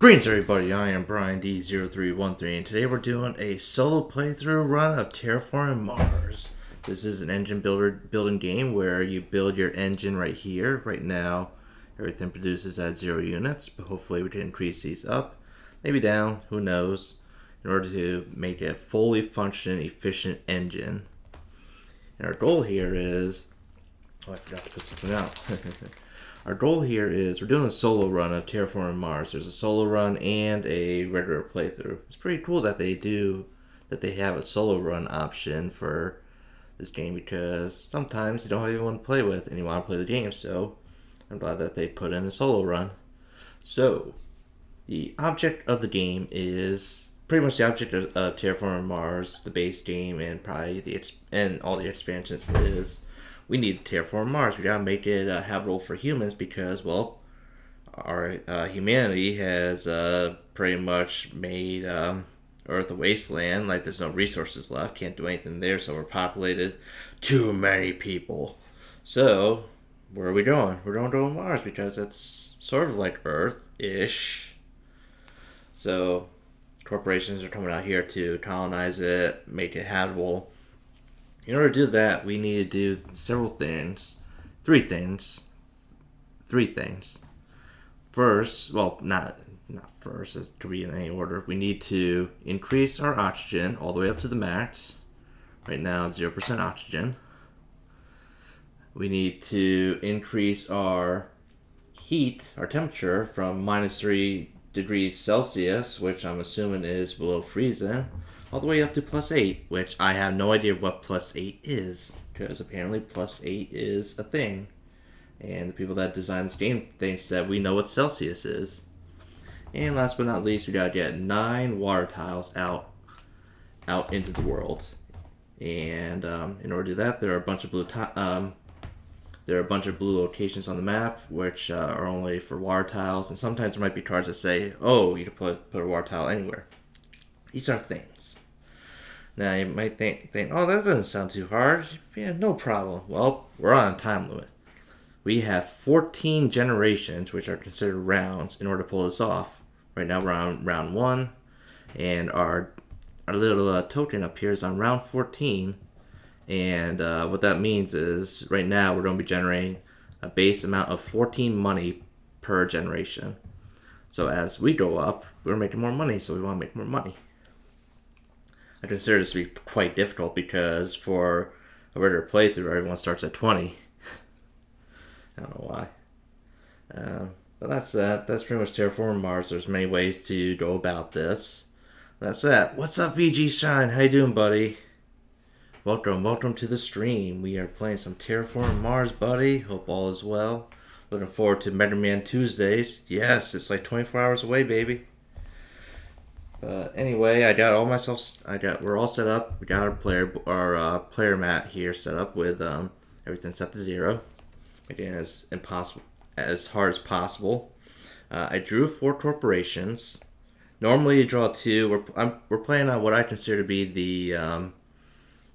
Greetings everybody, I am Brian D0313 and today we're doing a solo playthrough run of Terraforming Mars. This is an engine building game where you build your engine right here. Right now everything produces at 0 units, but hopefully we can increase these up, maybe down, who knows, in order to make a fully functioning, efficient engine. And our goal here is, I forgot to put something out. Our goal here is we're doing a solo run of Terraforming Mars. There's a solo run and a regular playthrough. It's pretty cool that they have a solo run option for this game, because sometimes you don't have anyone to play with and you want to play the game. So I'm glad that they put in a solo run. So the object of the game is pretty much the object of Terraforming Mars, the base game, and probably and all the expansions is, we need to terraform Mars. We gotta make it habitable for humans because, well, our humanity has pretty much made Earth a wasteland. Like, there's no resources left, can't do anything there, so we're populated. Too many people. So, where are we going? We're going to Mars because it's sort of like Earth-ish. So, corporations are coming out here to colonize it, make it habitable. In order to do that, we need to do several things. Three things. First, well, not first, it could be in any order. We need to increase our oxygen all the way up to the max. Right now, 0% oxygen. We need to increase our heat, our temperature, from -3 degrees Celsius, which I'm assuming is below freezing, all the way up to +8, which I have no idea what +8 is, because apparently +8 is a thing. And the people that designed this game thinks that we know what Celsius is. And last but not least, we gotta get 9 water tiles out into the world. And in order to do that, there are a bunch of blue locations on the map, which are only for water tiles. And sometimes there might be cards that say, "Oh, you can put a water tile anywhere." These are things. Now you might think, "Oh, that doesn't sound too hard." Yeah, no problem. Well, we're on a time limit. We have 14 generations, which are considered rounds, in order to pull this off. Right now we're on round 1, and our little token up here is on round 14. And what that means is, right now we're going to be generating a base amount of 14 money per generation. So as we go up, we're making more money, so we want to make more money. I consider this to be quite difficult because for a regular playthrough, everyone starts at 20. I don't know why. But that's that. That's pretty much Terraforming Mars. There's many ways to go about this. That's that. What's up, VG Shine? How you doing, buddy? Welcome to the stream. We are playing some Terraforming Mars, buddy. Hope all is well. Looking forward to Mega Man Tuesdays. Yes, it's like 24 hours away, baby. Anyway, we're all set up. We got our player mat here set up with everything set to 0. Making it as hard as possible. I drew 4 corporations. Normally you draw 2. We're playing on what I consider to be the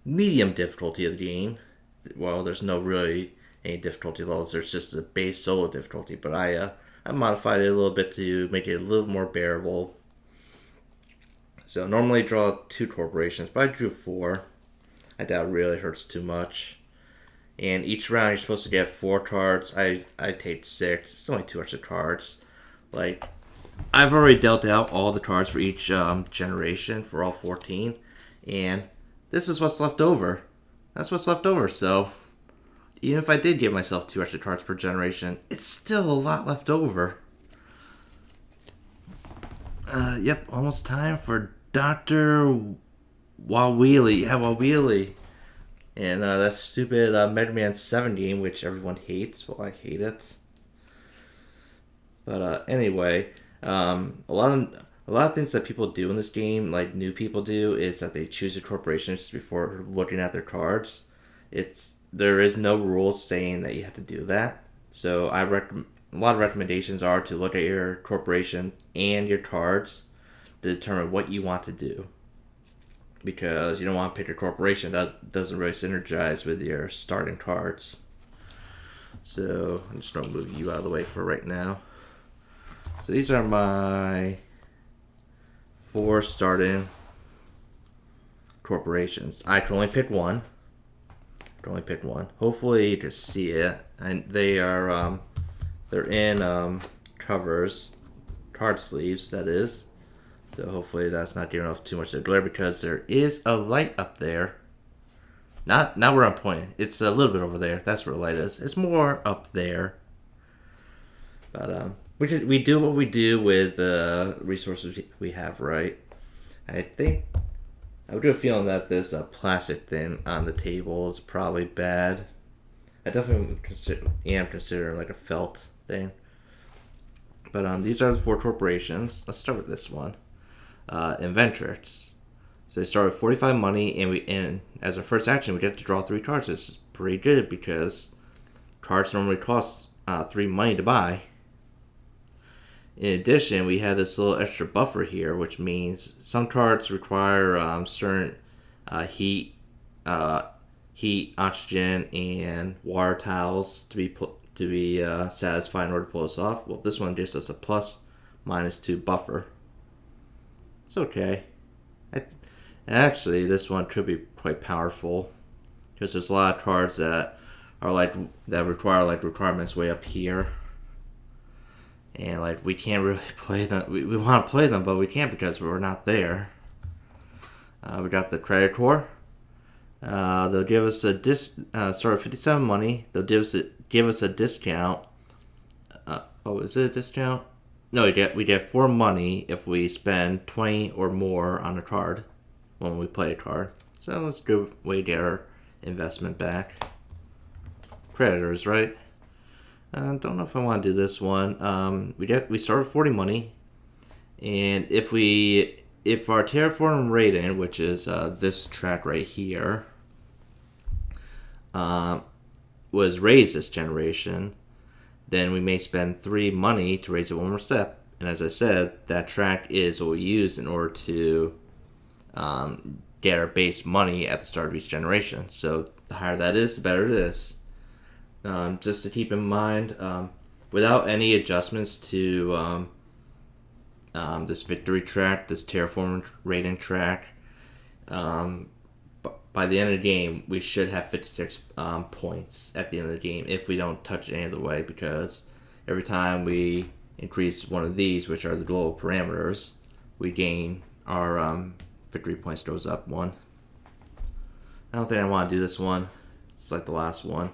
medium difficulty of the game. Well, there's no really any difficulty levels. There's just a base solo difficulty, but I modified it a little bit to make it a little more bearable. So normally I draw 2 corporations, but I drew 4. I doubt it really hurts too much. And each round you're supposed to get 4 cards. I take 6. It's only 2 extra cards. Like, I've already dealt out all the cards for each generation for all 14. And this is what's left over. That's what's left over. So even if I did give myself 2 extra cards per generation, it's still a lot left over. Yep, almost time for Dr. Wawili. Yeah, Wawili. And that stupid Mega Man 7 game, which everyone hates. Well, I hate it. But anyway, a lot of things that people do in this game, like new people do, is that they choose a corporation just before looking at their cards. There is no rules saying that you have to do that. So a lot of recommendations are to look at your corporation and your cards to determine what you want to do. Because you don't want to pick a corporation that doesn't really synergize with your starting cards. So I'm just going to move you out of the way for right now. So these are my 4 starting corporations. I can only pick one. Hopefully you can see it. And they are they're in covers, card sleeves, that is. So hopefully that's not giving off too much of the glare, because there is a light up there. Not where I'm pointing. It's a little bit over there. That's where the light is. It's more up there. But we do what we do with the resources we have, right? I think I would have a feeling that this plastic thing on the table is probably bad. I definitely am considering like a felt thing. But these are the 4 corporations. Let's start with this one, Inventrix. So they start with 45 money, and as our first action, we get to draw 3 cards. This is pretty good because cards normally cost 3 money to buy. In addition, we have this little extra buffer here, which means some cards require certain heat, oxygen, and water tiles to be satisfied in order to pull this off. Well, this one gives us a +/-2 buffer. It's okay. Actually, this one could be quite powerful because there's a lot of cards that are that require requirements way up here. And we can't really play them. We want to play them, but we can't because we're not there. We got the Creditor. They'll give us a start at 57 money. They'll give us a discount. Is it a discount? No, we get 4 money if we spend 20 or more on a card when we play a card. So it's a good way to get our investment back. Creditors, right? Don't know if I want to do this one. We start with 40 money, and if our Terraforming rating, which is this track right here, was raised this generation, then we may spend 3 money to raise it one more step. And as I said, that track is what we use in order to get our base money at the start of each generation. So the higher that is, the better it is. Just to keep in mind, without any adjustments to this victory track, this Terraforming rating track, by the end of the game, we should have 56 points at the end of the game if we don't touch it any other way, because every time we increase one of these, which are the global parameters, we gain our victory points goes up 1. I don't think I want to do this one. It's like the last one.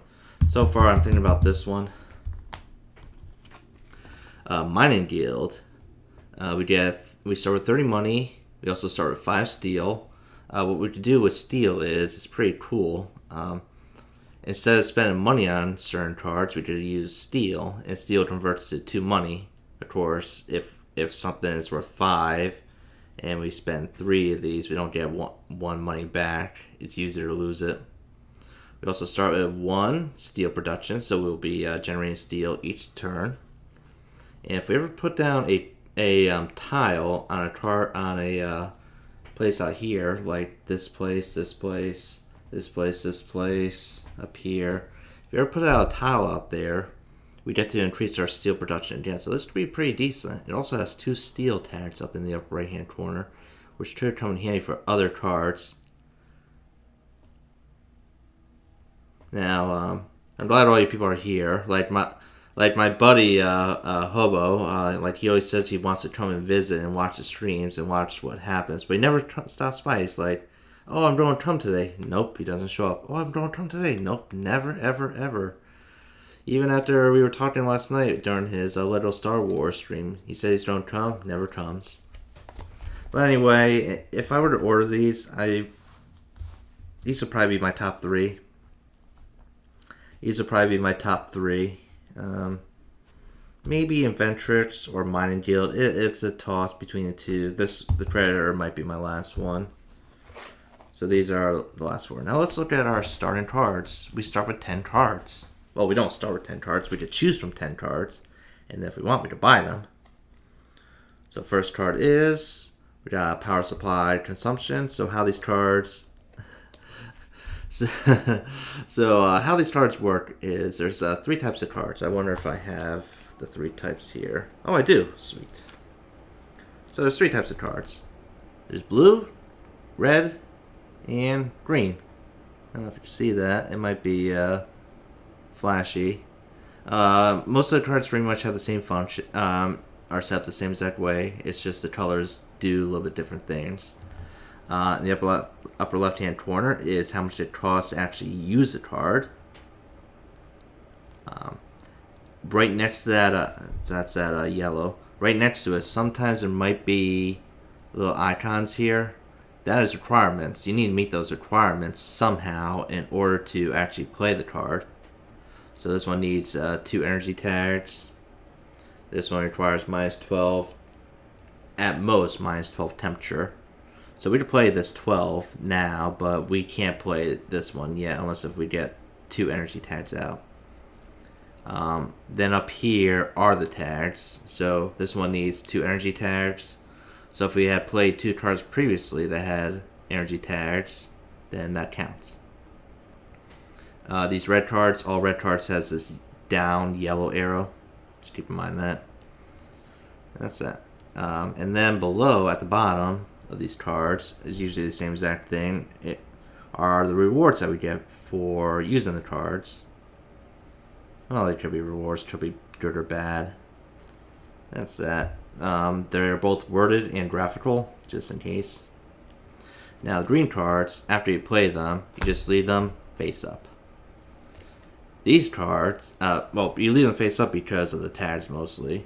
So far, I'm thinking about this one. Mining Guild. We start with 30 money. We also start with 5 steel. What we could do with steel is, it's pretty cool. Instead of spending money on certain cards, we could use steel, and steel converts to 2 money. Of course, if something is worth 5, and we spend 3 of these, we don't get one money back. It's easier to lose it. We also start with 1 steel production, so we'll be generating steel each turn. And if we ever put down a tile on a place out here, like this place, up here, if we ever put out a tile out there, we get to increase our steel production again. So this could be pretty decent. It also has 2 steel tags up in the upper right hand corner, which could come in handy for other cards. Now, I'm glad all you people are here. Like my buddy Hobo, he always says he wants to come and visit and watch the streams and watch what happens, but he never stops by. He's like, "Oh, I'm going to come today." Nope, he doesn't show up. "Oh, I'm going to come today." Nope, never, ever, ever. Even after we were talking last night during his Lego Star Wars stream, he said he's going to come, never comes. But anyway, if I were to order these would probably be my top 3. These would probably be my top 3. Maybe Inventrix or Mining Guild. It's a toss between the two. The Predator might be my last one. So these are the last 4. Now let's look at our starting cards. We start with 10 cards. Well, we don't start with 10 cards. We could choose from 10 cards. And if we want, we could buy them. So first card is, we got power supply consumption. So how these cards... So how these cards work is there's 3 types of cards. I wonder if I have the 3 types here. Oh, I do. Sweet. So there's 3 types of cards. There's blue, red, and green. I don't know if you can see that. It might be flashy. Most of the cards pretty much have the same function, are set up the same exact way. It's just the colors do a little bit different things. In the upper left-hand corner is how much it costs to actually use the card. Right next to that, so that's that yellow. Right next to it, sometimes there might be little icons here. That is requirements. You need to meet those requirements somehow in order to actually play the card. So this one needs 2 energy tags. This one requires -12, at most -12 temperature. So we could play this 12 now, but we can't play this one yet unless if we get 2 energy tags out. Then up here are the tags. So this one needs 2 energy tags. So if we had played 2 cards previously that had energy tags, then that counts. These red cards, all red cards has this down yellow arrow. Just keep in mind that. That's that. And then below at the bottom of these cards is usually the same exact thing. It are the rewards that we get for using the cards. Well, they could be rewards, could be good or bad. That's that. They're both worded and graphical, just in case. Now, the green cards, after you play them, you just leave them face up. These cards, well, you leave them face up because of the tags mostly.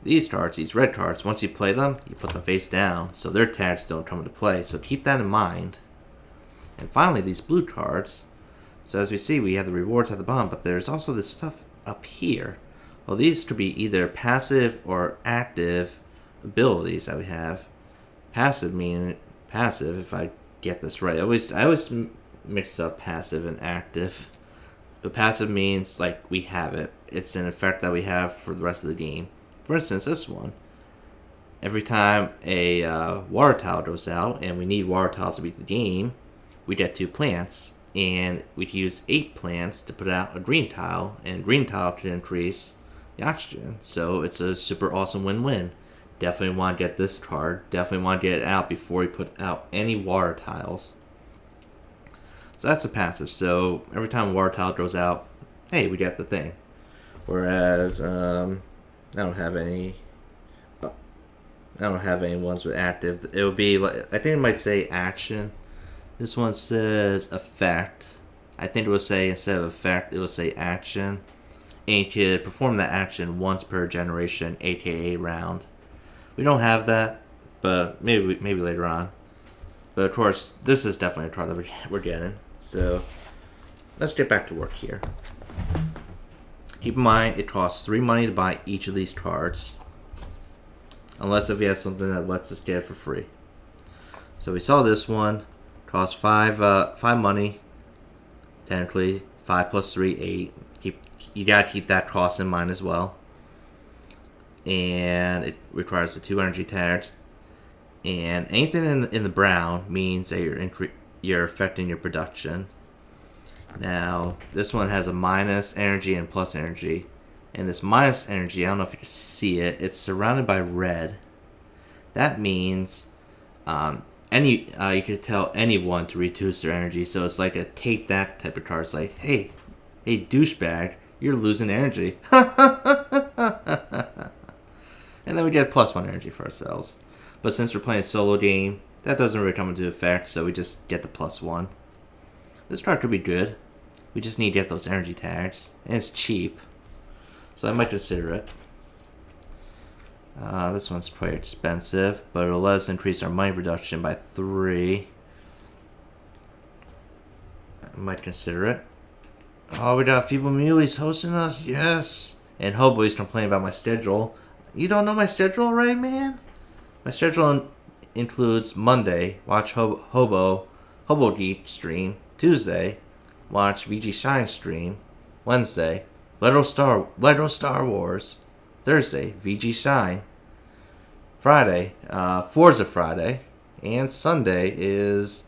These cards, these red cards, once you play them, you put them face down, so their tags don't come into play. So keep that in mind. And finally, these blue cards. So as we see, we have the rewards at the bottom, but there's also this stuff up here. Well, these could be either passive or active abilities that we have. Passive meaning passive, if I get this right. I always mix up passive and active. But passive means like we have it. It's an effect that we have for the rest of the game. For instance, this one. Every time a water tile goes out, and we need water tiles to beat the game, we get 2 plants. And we can use 8 plants to put out a green tile, and green tile can increase the oxygen. So it's a super awesome win-win. Definitely want to get this card. Definitely want to get it out before we put out any water tiles. So that's a passive. So every time a water tile goes out, hey, we get the thing. Whereas I don't have any ones with active. It would be like, I think it might say action. This one says effect. I think it will say, instead of effect, it will say action. And you could perform that action once per generation, aka round. We don't have that, but maybe later on. But of course, this is definitely a card that we're getting. So let's get back to work here. Keep in mind, it costs 3 money to buy each of these cards. Unless if you have something that lets us get it for free. So we saw this one. Costs 5 money. Technically, 5 plus 3, 8. You gotta keep that cost in mind as well. And it requires the 2 energy tags. And anything in the brown means that you're affecting your production. Now, this one has a minus energy and plus energy. And this minus energy, I don't know if you can see it, it's surrounded by red. That means you could tell anyone to reduce their energy. So it's like a take that type of card. It's like, hey douchebag, you're losing energy. And then we get +1 energy for ourselves. But since we're playing a solo game, that doesn't really come into effect, so we just get the +1. This card could be good. We just need to get those energy tags. And it's cheap. So I might consider it. This one's pretty expensive, but it'll let us increase our money production by 3. I might consider it. Oh, we got Feeble Muleys hosting us? Yes! And Hobo's complaining about my schedule. You don't know my schedule already, man? My schedule includes Monday, watch Hobo Geek stream. Tuesday, watch VG Shine stream. Wednesday, Lego Star Wars. Thursday, VG Shine. Friday, Forza Friday. And Sunday is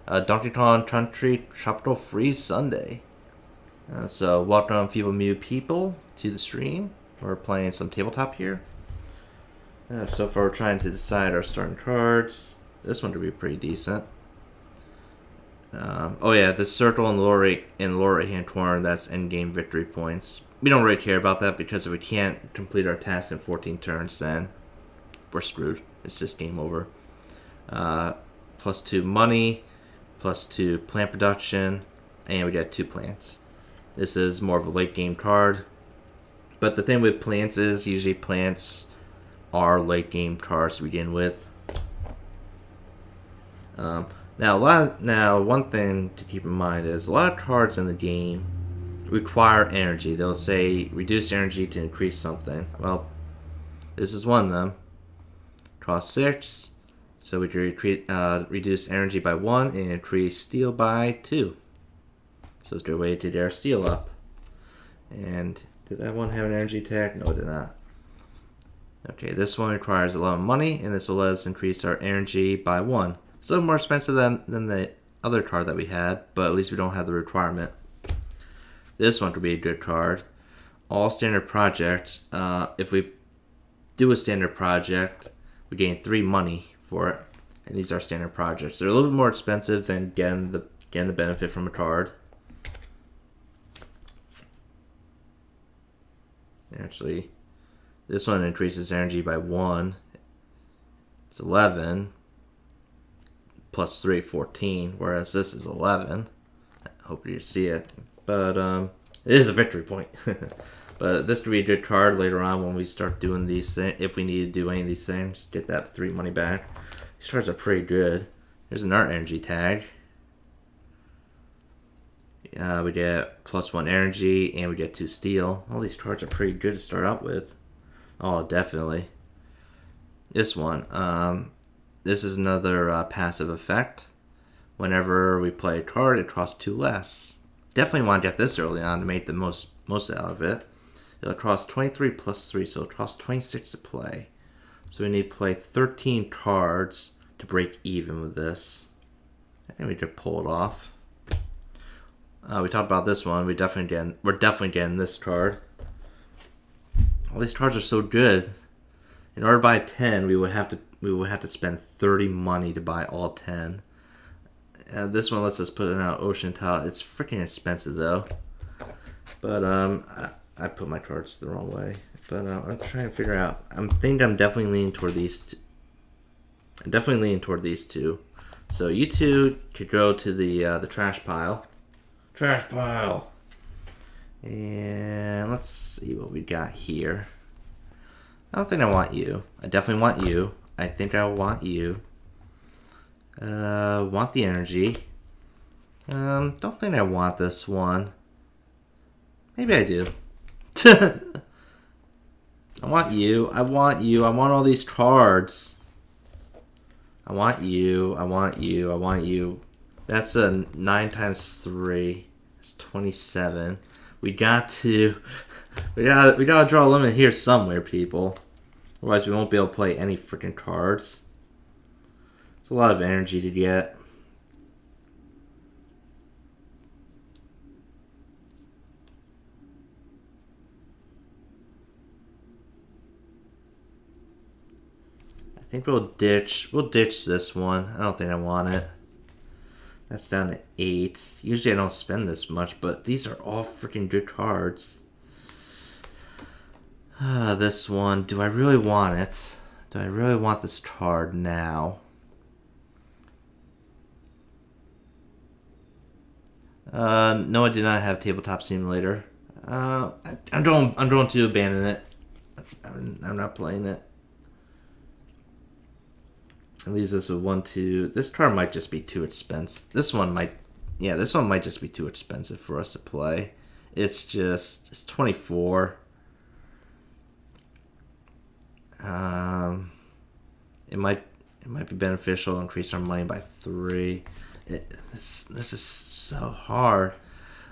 Donkey Kong Country Tropical Freeze Sunday. So welcome Feeble Mew people to the stream. We're playing some tabletop here. So far, we're trying to decide our starting cards. This one could be pretty decent. Oh yeah, the circle in the lower right hand corner, that's endgame victory points. We don't really care about that because if we can't complete our task in 14 turns, then we're screwed. It's just game over. +2 money, +2 plant production, and we got 2 plants. This is more of a late game card. But the thing with plants is usually plants are late game cards to begin with. Now, one thing to keep in mind is a lot of cards in the game require energy. They'll say reduce energy to increase something. Well, this is one of them. Cost 6, so we can reduce energy by 1 and increase steel by 2. So it's a good way to get our steel up. And did that one have an energy tag? No, it did not. Okay, this one requires a lot of money, and this will let us increase our energy by 1. It's a little more expensive than the other card that we had, but at least we don't have the requirement. This one could be a good card. All standard projects. If we do a standard project, we gain 3 money for it, and these are standard projects. They're a little bit more expensive than getting the benefit from a card. Actually, this one increases energy by 1. It's 11. +3, 14. Whereas this is 11. I hope you see it. But it is a victory point. But this could be a good card later on when we start doing these things. If we need to do any of these things, get that 3 money back. These cards are pretty good. There's an art energy tag. We get +1 energy, and we get 2 steel. All these cards are pretty good to start out with. Oh, definitely. This one. This is another passive effect. Whenever we play a card, it costs 2 less. Definitely want to get this early on to make the most out of it. It'll cost 23 +3, so it costs 26 to play. So we need to play 13 cards to break even with this. I think we could pull it off. We talked about this one. We're definitely getting this card. All these cards are so good. In order to buy 10, we would have to spend 30 money to buy all 10. This one lets us put it out ocean tile. It's freaking expensive though. But I put my cards the wrong way. But I'm trying to figure out. I'm definitely leaning toward these two. I'm definitely leaning toward these two. So you two could go to the trash pile. Trash pile. And let's see what we got here. I don't think I want you. I definitely want you. I think I want you. Want the energy. Don't think I want this one. Maybe I do. I want you. I want you. I want all these cards. I want you. I want you. I want you. That's a 9 times 3. It's 27. We gotta draw a limit here somewhere, people. Otherwise, we won't be able to play any freaking cards. It's a lot of energy to get. I think we'll ditch this one. I don't think I want it. That's down to 8. Usually I don't spend this much, but these are all freaking good cards. This one. Do I really want it? Do I really want this card now? No, I do not have Tabletop Simulator. I'm going to abandon it. I'm not playing it. It leaves us with 1, 2. This card might just be too expensive. This one might just be too expensive for us to play. It's 24. It might be beneficial to increase our money by 3. This is so hard.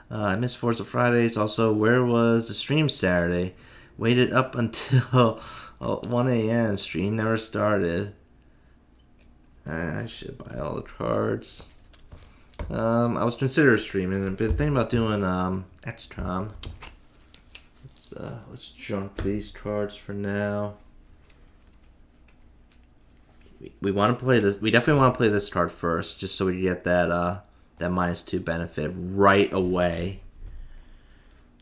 I missed Forza Fridays. Also, where was the stream Saturday? Waited up until 1 a.m. Stream never started. I should buy all the cards. I was considering streaming. I've been thinking about doing XCOM. Let's let's junk these cards for now. We want to play this. We definitely want to play this card first, just so we get that that -2 benefit right away.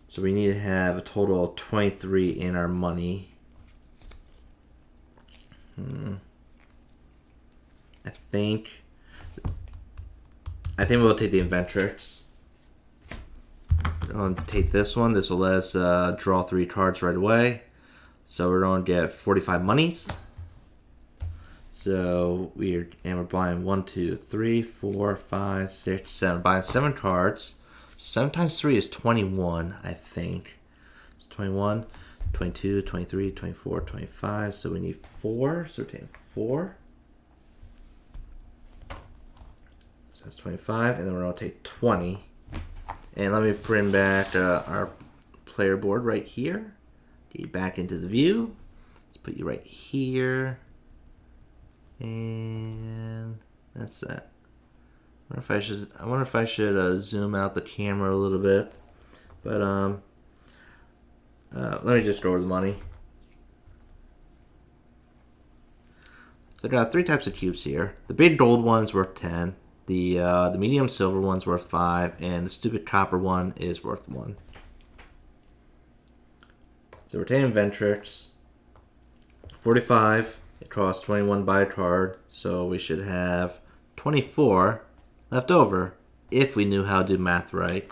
So we need to have a total of 23 in our money. I think we'll take the Inventrix. We're going to take this one. This will let us draw 3 cards right away. So we're going to get 45 monies. So we're buying 1, 2, 3, 4, 5, 6, 7. Buying 7 cards. 7 times 3 is 21, I think. It's 21, 22, 23, 24, 25. So we need 4. So we're taking 4. So that's 25. And then we're going to take 20. And let me bring back our player board right here. Get you back into the view. Let's put you right here. And that's that. I wonder if I should zoom out the camera a little bit. But let me just go over the money. So I got 3 types of cubes here. The big gold one's worth 10. The medium silver one's worth 5, and the stupid copper one is worth 1. So we're taking Ventrix. 45. It costs 21 by a card, so we should have 24 left over if we knew how to do math right.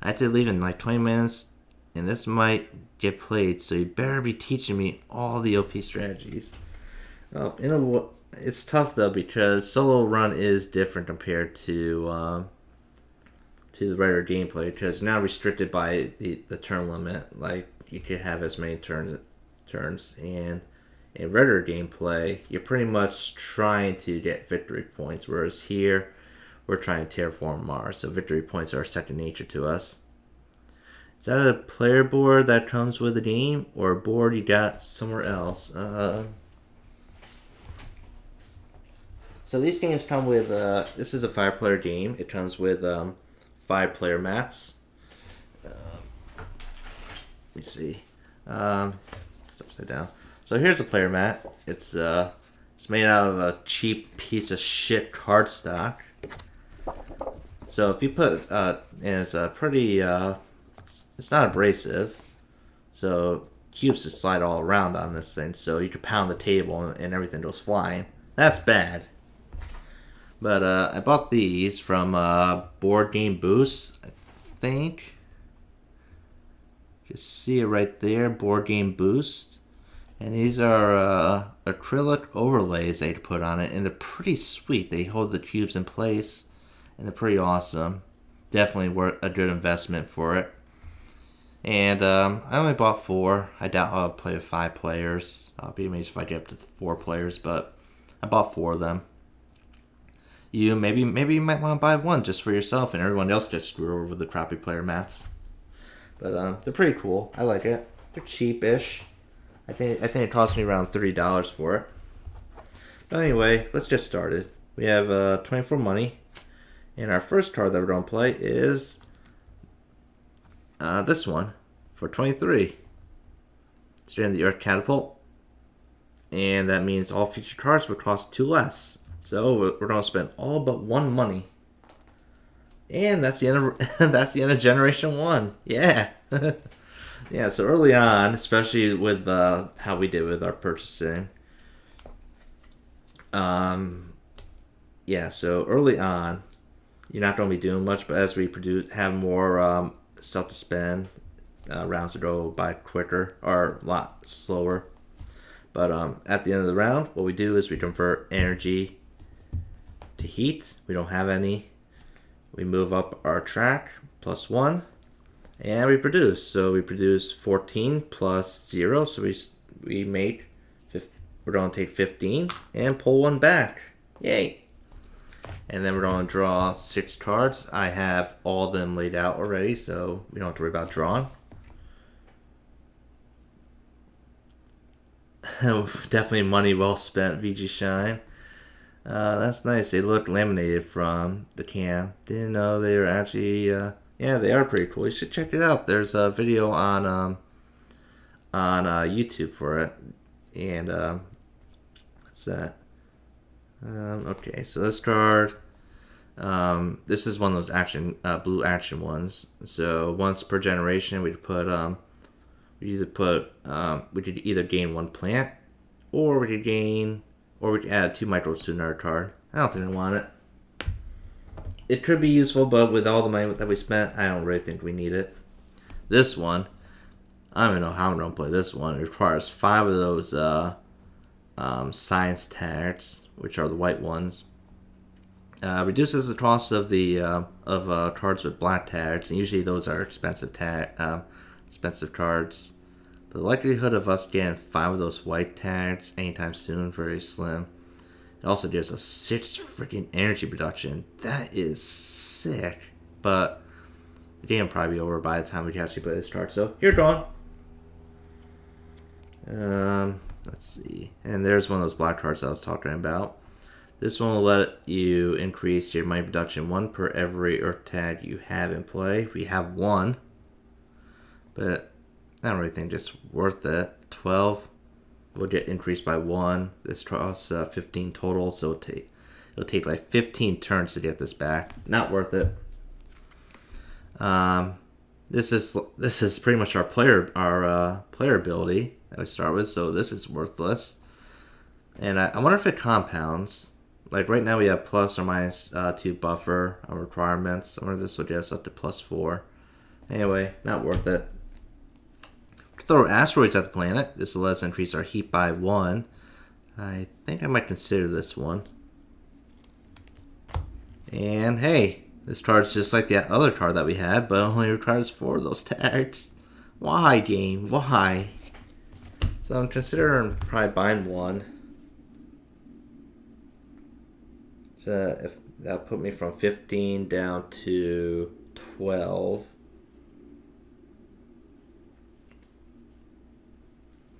I have to leave in like 20 minutes, and this might get played, so you better be teaching me all the OP strategies. It's tough though, because solo run is different compared to the regular gameplay, because you're now restricted by the turn limit. Like, you could have as many turns, and in regular gameplay, you're pretty much trying to get victory points, whereas here, we're trying to terraform Mars, so victory points are second nature to us. Is that a player board that comes with the game, or a board you got somewhere else? So these games come with, this is a 5-player game. It comes with 5-player mats. Let me see. It's upside down. So here's a player mat. It's made out of a cheap piece of shit cardstock. So if you put, and it's pretty, it's not abrasive. So cubes just slide all around on this thing. So you can pound the table and everything goes flying. That's bad. But I bought these from Board Game Boost, I think. Just see it right there, Board Game Boost. And these are acrylic overlays they put on it, and they're pretty sweet. They hold the cubes in place, and they're pretty awesome. Definitely worth a good investment for it. And I only bought 4. I doubt I'll play with 5 players. I'll be amazed if I get up to 4 players, but I bought 4 of them. Maybe you might want to buy 1 just for yourself, and everyone else gets screwed over with the crappy player mats. But they're pretty cool. I like it. They're cheap-ish. I think it cost me around $30 for it. But anyway, let's get started. We have 24 money, and our first card that we're going to play is this one for 23. It's in the Earth Catapult, and that means all future cards will cost 2 less. So we're going to spend all but 1 money. And that's the end of Generation 1. Yeah. Yeah, so early on, especially with how we did with our purchasing. Yeah, so early on, you're not going to be doing much, but as we have more stuff to spend, rounds will go by quicker, or a lot slower. But at the end of the round, what we do is we convert energy to heat. We don't have any. We move up our track +1, and we produce. So we produce 14 plus 0. So we make we're going to take 15 and pull 1 back. Yay! And then we're going to draw 6 cards. I have all of them laid out already, so we don't have to worry about drawing. Definitely money well spent, VG Shine. That's nice. They look laminated from the cam. Didn't know they were actually, yeah, they are pretty cool. You should check it out. There's a video on on YouTube for it. And what's that? Okay, so this card. This is one of those action blue action ones. So once per generation, we could either gain one plant, or we could add 2 microbes to another card. I don't think I want it. It could be useful, but with all the money that we spent, I don't really think we need it. This one, I don't even know how I'm going to play this one. It requires 5 of those science tags, which are the white ones. Reduces the cost of the cards with black tags, and usually those are expensive cards. But the likelihood of us getting 5 of those white tags anytime soon very slim. It also gives us 6 freaking energy production. That is sick. But the game will probably be over by the time we actually play this card. So you're gone. Let's see. And there's one of those black cards I was talking about. This one will let you increase your money production 1 per every Earth tag you have in play. We have 1. But I don't really think it's worth it. 12 will get increased by 1. This costs 15 total, so it'll take like 15 turns to get this back. Not worth it. This is pretty much our player ability that we start with, so this is worthless. And I wonder if it compounds. Like right now we have plus or minus 2 buffer on requirements. I wonder if this will get us up to plus 4. Anyway, not worth it. Throw asteroids at the planet. This will let us increase our heat by 1. I think I might consider this one. And hey, this card's just like the other card that we had, but only requires 4 of those tags. Why, game? Why? So I'm considering probably buying 1. So if that'll put me from 15 down to 12.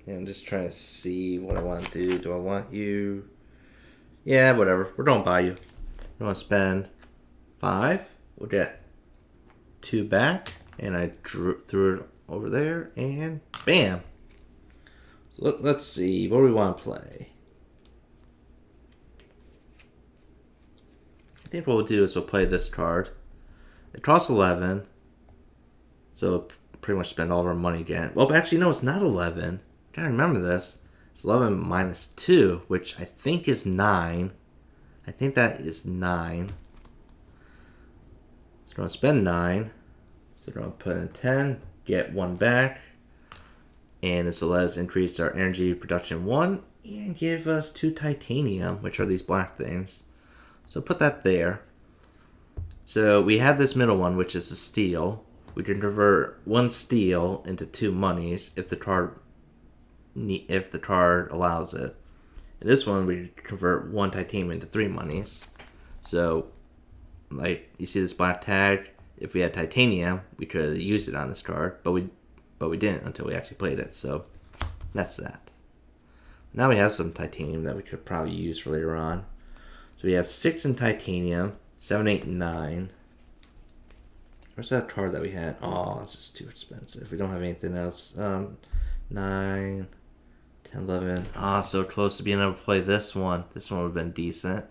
And I'm just trying to see what I want to do. Do I want you? Yeah, whatever. We're going to buy you. We want to spend 5. We'll get 2 back. And I threw it over there. And bam. So let's see. What do we want to play? I think what we'll do is we'll play this card. It costs 11. So we'll pretty much spend all of our money again. Well, but actually, no, it's not 11. Gotta remember this. It's 11 minus 2, which I think is 9. I think that is 9. So we're going to spend 9. So we're going to put in 10, get 1 back. And this will let us increase our energy production 1 and give us 2 titanium, which are these black things. So put that there. So we have this middle one, which is a steel. We can convert 1 steel into 2 monies if the card allows it. In this one, we convert 1 titanium into 3 monies. So, like you see this black tag. If we had titanium, we could use it on this card, but we didn't until we actually played it. So that's that. Now we have some titanium that we could probably use for later on. So we have 6 in titanium, 7, 8, 9. Where's that card that we had? Oh, it's just too expensive. We don't have anything else. 9, 10, 11. Ah, so close to being able to play this one. This one would have been decent.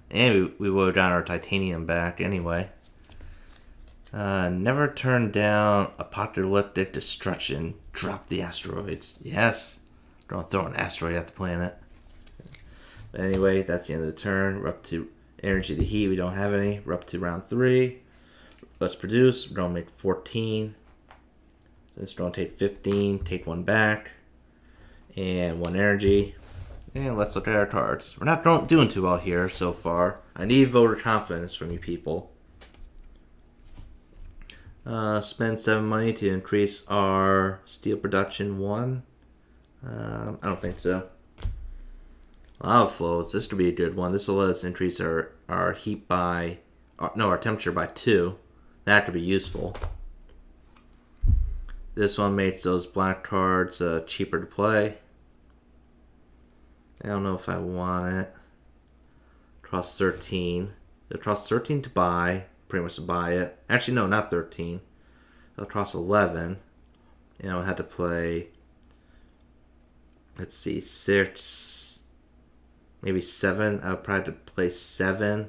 And we would have gotten our titanium back anyway. Never turn down apocalyptic destruction. Drop the asteroids. Yes. We're going to throw an asteroid at the planet. But anyway, that's the end of the turn. We're up to energy to heat. We don't have any. We're up to round 3. Let's produce. We're going to make 14. So it's going to take 15. Take 1 back. And 1 energy. And let's look at our cards. We're not doing too well here so far. I need voter confidence from you people. Spend 7 money to increase our steel production 1. I don't think so. Lava flows. This could be a good one. This will let us increase our heat by... our temperature by 2. That could be useful. This one makes those black cards cheaper to play. I don't know if I want it. Costs 13. It costs 13 to buy. Pretty much to buy it. Actually, no, not 13. It'll cost 11. And I'll have to play let's see, 6, maybe 7. I would probably have to play 7.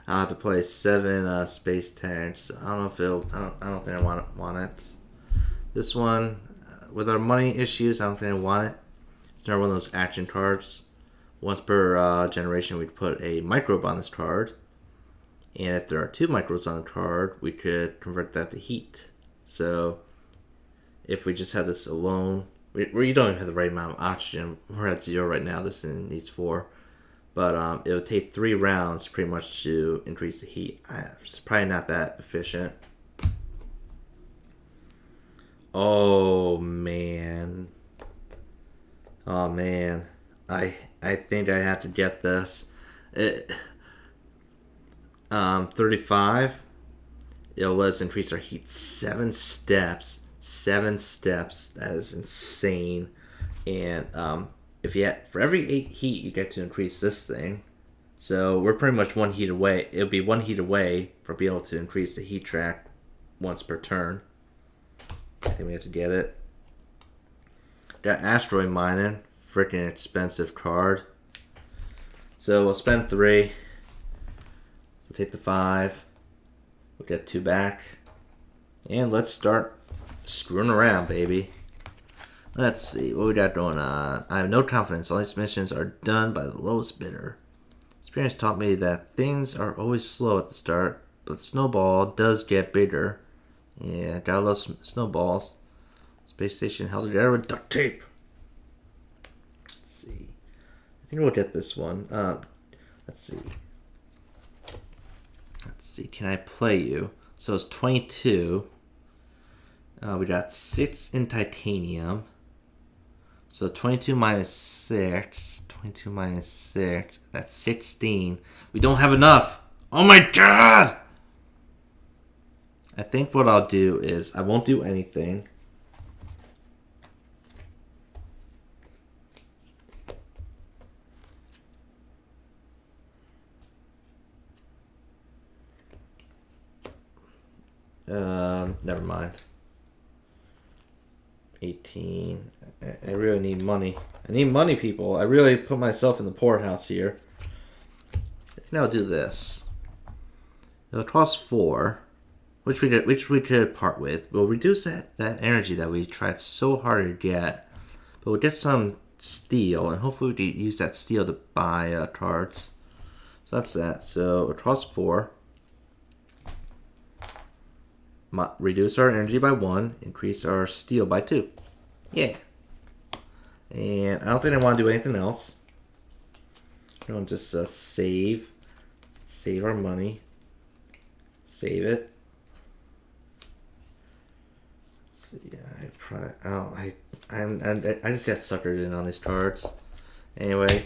I'll have to play 7 space tanks. I don't know if it'll. I don't think I want it. This one, with our money issues, I don't think I want it. It's another one of those action cards. Once per generation, we'd put a microbe on this card. And if there are 2 microbes on the card, we could convert that to heat. So if we just have this alone, we don't even have the right amount of oxygen. We're at 0 right now. This needs 4. But it would take 3 rounds pretty much to increase the heat. It's probably not that efficient. Oh man. Oh man. I think I have to get this. 35. It'll let us increase our heat 7 steps. 7 steps. That is insane. And if you had, for every 8 heat, you get to increase this thing. So we're pretty much 1 heat away. It'll be 1 heat away for being able to increase the heat track once per turn. I think we have to get it. Got asteroid mining. Freaking expensive card. So we'll spend 3. So take the 5. We'll get 2 back. And let's start screwing around, baby. Let's see what we got going on. I have no confidence. All these missions are done by the lowest bidder. Experience taught me that things are always slow at the start, but the snowball does get bigger. Yeah, gotta love some snowballs. Space station held together with duct tape. Let's see. I think we'll get this one. Let's see. Let's see. Can I play you? So it's 22. We got 6 in titanium. So 22 minus 6. 22 minus 6. That's 16. We don't have enough. Oh my god! I think what I'll do is I won't do anything. Never mind. 18. I really need money. I need money, people. I really put myself in the poorhouse here. I think I'll do this. It'll cost 4, which we could part with. We'll reduce that energy that we tried so hard to get, but we'll get some steel, and hopefully we can use that steel to buy cards. So that's that. So it costs 4. Reduce our energy by 1, increase our steel by 2. Yeah. And I don't think I want to do anything else. I'm going to just save our money. Save it. Let's see. I just got suckered in on these cards. Anyway,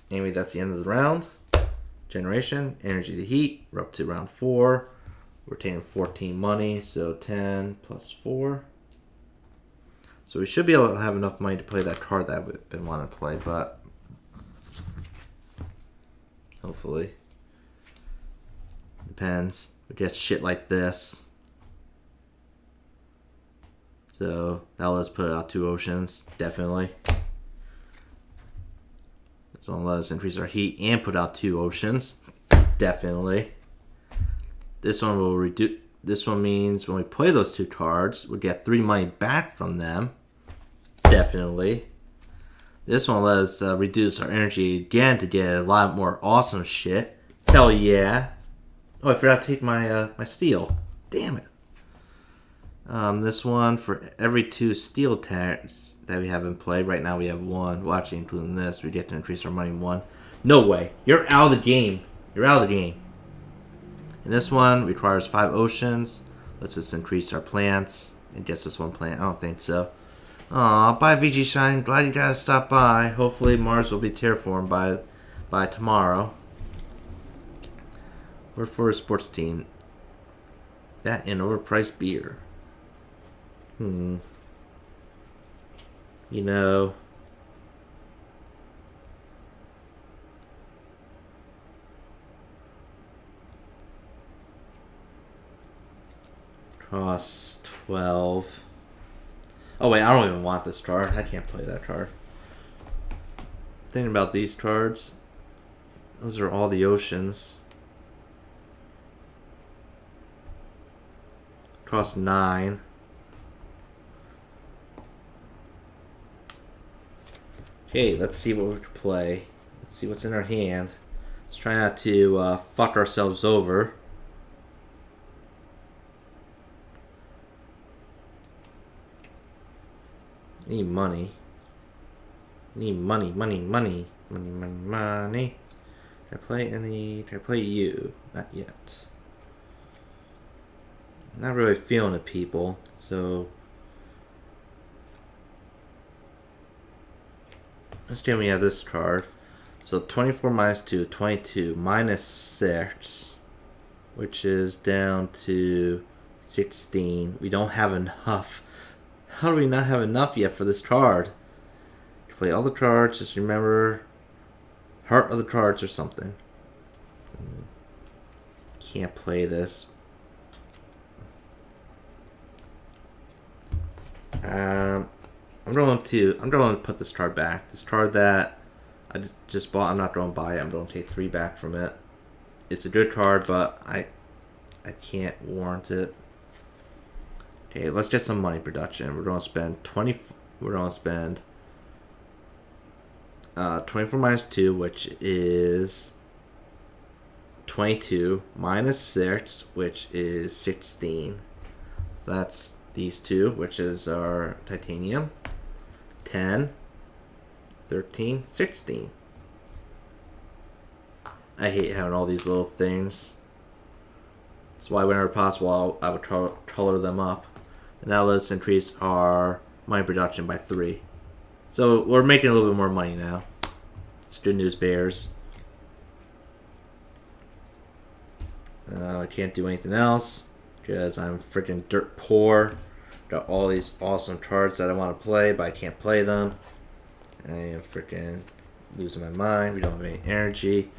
that's the end of the round. Generation, energy to heat. We're up to round 4. We're taking 14 money, so 10 plus 4. So we should be able to have enough money to play that card that we've been wanting to play, but hopefully. Depends. We get shit like this. So that'll let us put out 2 oceans, definitely. This one will let us increase our heat and put out 2 oceans, definitely. This one will reduce. This one means when we play those 2 cards, we get 3 money back from them. Definitely. This one let us reduce our energy again to get a lot more awesome shit. Hell yeah. Oh, I forgot to take my my steel. Damn it. This one, for every 2 steel tags that we have in play, right now we have 1. Well, actually, including this, we get to increase our money 1. No way. You're out of the game. You're out of the game. And this one requires 5 oceans. Let's just increase our plants. It gets us 1 plant. I don't think so. Aw, bye VG Shine. Glad you guys stopped by. Hopefully Mars will be terraformed by tomorrow. We're for a sports team. That and overpriced beer. You know. Costs 12. Oh wait, I don't even want this card. I can't play that card. Thinking about these cards. Those are all the oceans. Cost 9. Okay, let's see what we can play. Let's see what's in our hand. Let's try not to fuck ourselves over. Need money. Need money. Money. Can I play any? Can I play you? Not yet. I'm not really feeling it, people. So let's see. We have this card. So 24 minus 2, 22 minus 6, which is down to 16. We don't have enough. How do we not have enough yet for this card? To play all the cards, just remember heart of the cards or something. Can't play this. I'm going to put this card back. This card that I just bought, I'm not going to buy it. I'm going to take 3 back from it. It's a good card, but I can't warrant it. Okay, let's get some money production. We're going to spend 20. We're going to spend 24 minus 2, which is 22, minus 6, which is 16. So that's these two, which is our titanium. 10, 13, 16. I hate having all these little things. That's why whenever possible I would color them up. And now let's increase our money production by 3. So we're making a little bit more money now. It's good news, bears. I can't do anything else because I'm freaking dirt poor. Got all these awesome cards that I want to play, but I can't play them. I am freaking losing my mind. We don't have any energy.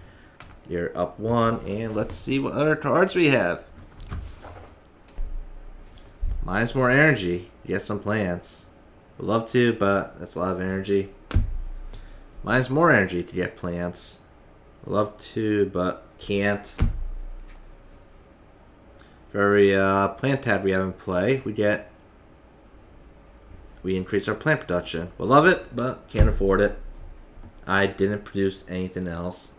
You're up 1, and let's see what other cards we have. Minus more energy. Get some plants. Would love to, but that's a lot of energy. Minus more energy to get plants. Would love to, but can't. For every plant tab we have in play, we increase our plant production. We'll love it, but can't afford it. I didn't produce anything else.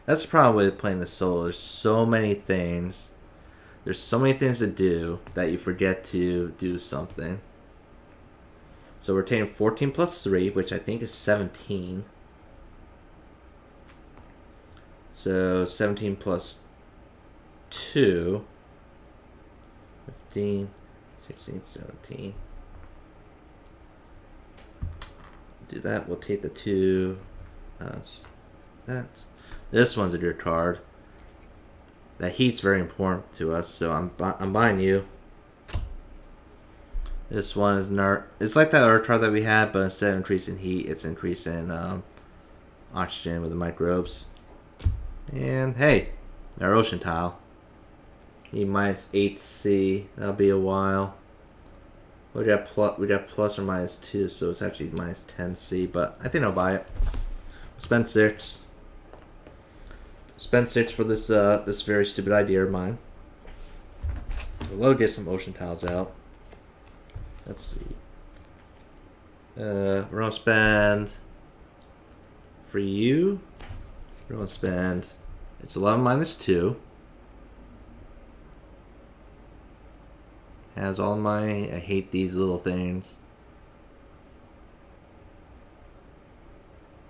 That's the problem with playing this solo. There's so many things. There's so many things to do that you forget to do something. So we're taking 14 plus 3, which I think is 17. So 17 plus 2. 15, 16, 17. Do that. We'll take the 2. That. This one's a good card. That heat's very important to us, so I'm buying you. This one is it's like that other card that we had, but instead of increasing heat, it's increasing oxygen with the microbes. And hey, our ocean tile. Need minus 8C. That'll be a while. We got plus or minus 2, so it's actually minus 10C. But I think I'll buy it. Spend 6. Spend 6 for this this very stupid idea of mine. We'll get some ocean tiles out. Let's see. We're gonna spend for you. We're gonna spend. It's 11 minus 2. Has all my. I hate these little things.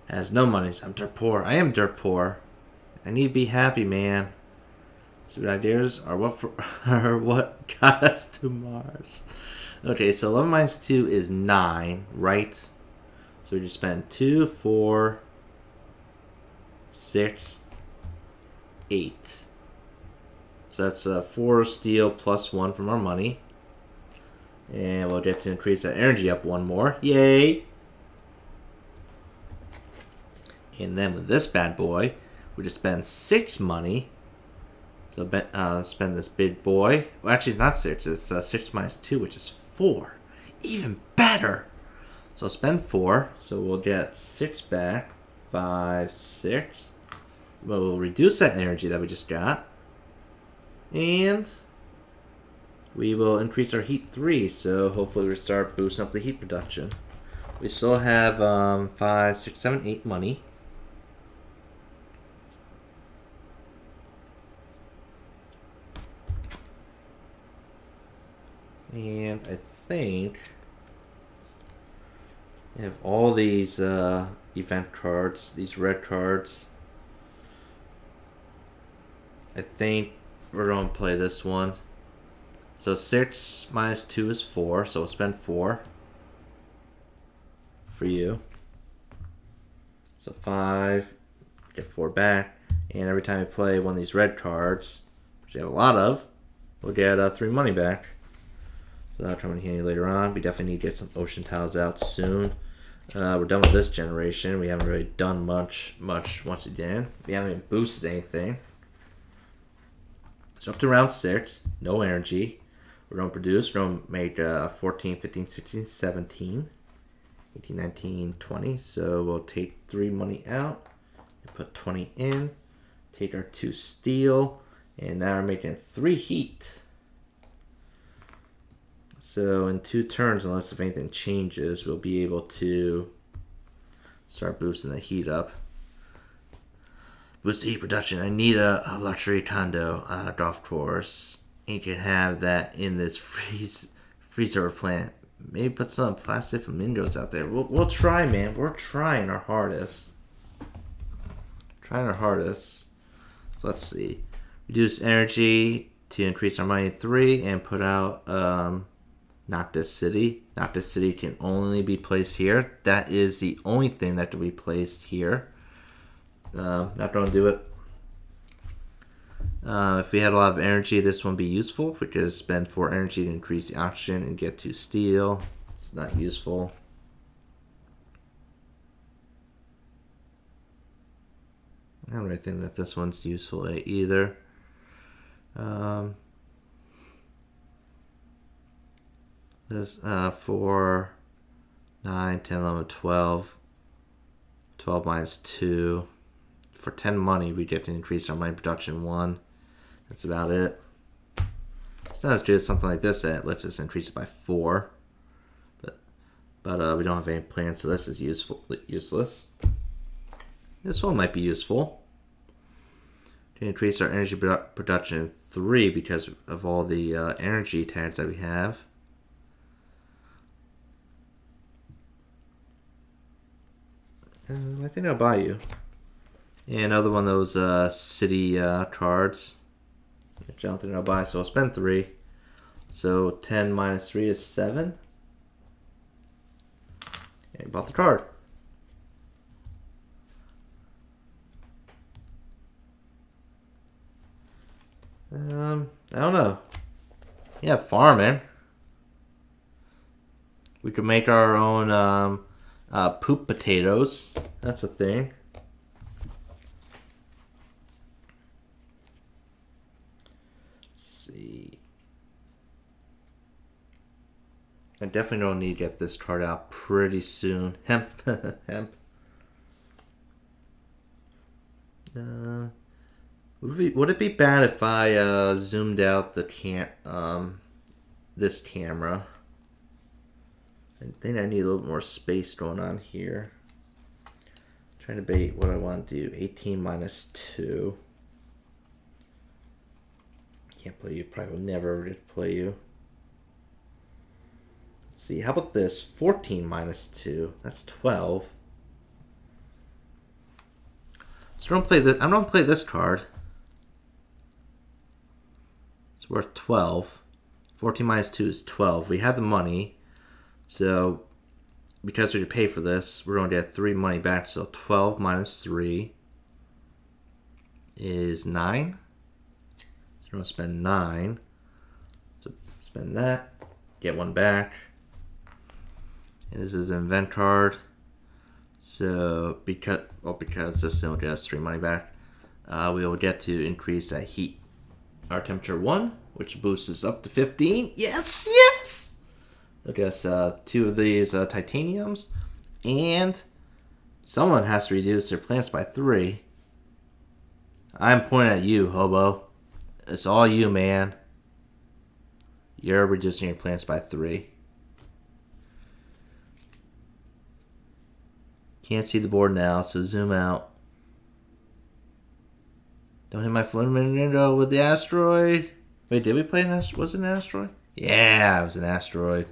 Has no money. I'm dirt poor. I am dirt poor. I need to be happy, man. Stupid ideas are what got us to Mars. Okay, so 11 minus 2 is 9, right? So we just spend 2, 4, 6, 8. So that's 4 steel plus 1 from our money. And we'll get to increase that energy up 1 more. Yay! And then with this bad boy, we just spend 6 money. So spend this big boy. Well, actually, it's not 6. It's 6 minus 2, which is 4. Even better. So spend 4. So we'll get 6 back. 5, 6. We'll reduce that energy that we just got. And we will increase our heat 3. So hopefully we start boosting up the heat production. We still have 5, 6, 7, 8 money. And I think we have all these event cards, these red cards. I think we're going to play this one. So 6 minus 2 is 4, so we'll spend 4 for you. So 5, get 4 back. And every time we play one of these red cards, which we have a lot of, we'll get 3 money back. So that'll come in handy later on. We definitely need to get some ocean tiles out soon. We're done with this generation. We haven't really done much once again. We haven't even boosted anything. So up to round 6, no energy. We're going to produce. We're going to make 14, 15, 16, 17, 18, 19, 20. So we'll take 3 money out and put 20 in. Take our 2 steel. And now we're making 3 heat. So in 2 turns, unless if anything changes, we'll be able to start boosting the heat up. Boost the heat production. I need a luxury condo golf course. You can have that in this freezer plant. Maybe put some plastic flamingos out there. We'll try, man. We're trying our hardest. So let's see. Reduce energy to increase our money 3 and put out Noctis City. Noctis City can only be placed here. That is the only thing that can be placed here. Not going to do it. If we had a lot of energy, this one would be useful. We could spend 4 energy to increase the oxygen and get 2 steel. It's not useful. I don't really think that this one's useful either. This 4, 9, 10, 11, 12. 12 minus 2. For 10 money, we get to increase our money production 1. That's about it. It's not as good as something like this that lets us increase it by 4. But we don't have any plans, so this is useless. This one might be useful. To increase our energy production 3 because of all the energy tags that we have. I think I'll buy you. And another one of those city cards. Which I don't think I'll buy, so I'll spend 3. So 10 minus 3 is 7. And I bought the card. I don't know. Yeah, farming. We could make our own poop potatoes. That's a thing. Let's see. I definitely don't need to get this card out pretty soon. Hemp. Hemp. Would it be bad if I zoomed out the this camera? I think I need a little more space going on here. Trying to debate what I want to do. 18 minus 2. Can't play you. Probably will never get to play you. Let's see. How about this? 14 minus 2. That's 12. So I'm going to play this card. It's worth 12. 14 minus 2 is 12. We have the money. So, because we could pay for this, we're going to get 3 money back. So, 12 minus 3 is 9. So, we're going to spend 9. So, spend that. Get 1 back. And this is an event card. So, because this thing will get us 3 money back, we will get to increase that our temperature 1, which boosts us up to 15. Yes, yes! I guess 2 of these titaniums, and someone has to reduce their plants by 3. I'm pointing at you, hobo. It's all you, man. You're reducing your plants by 3. Can't see the board now, so zoom out. Don't hit my flamingo with the asteroid. Wait, did we play an asteroid? Was it an asteroid? Yeah, it was an asteroid.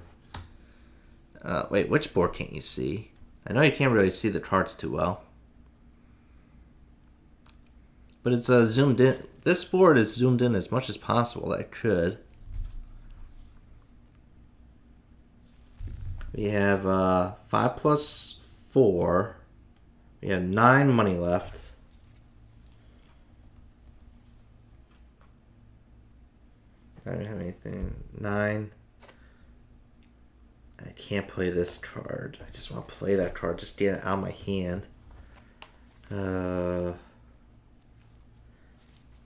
Wait, which board can't you see? I know you can't really see the cards too well. But it's zoomed in. This board is zoomed in as much as possible that I could. We have 5 plus 4. We have 9 money left. I don't have anything. 9. I can't play this card. I just want to play that card. Just get it out of my hand.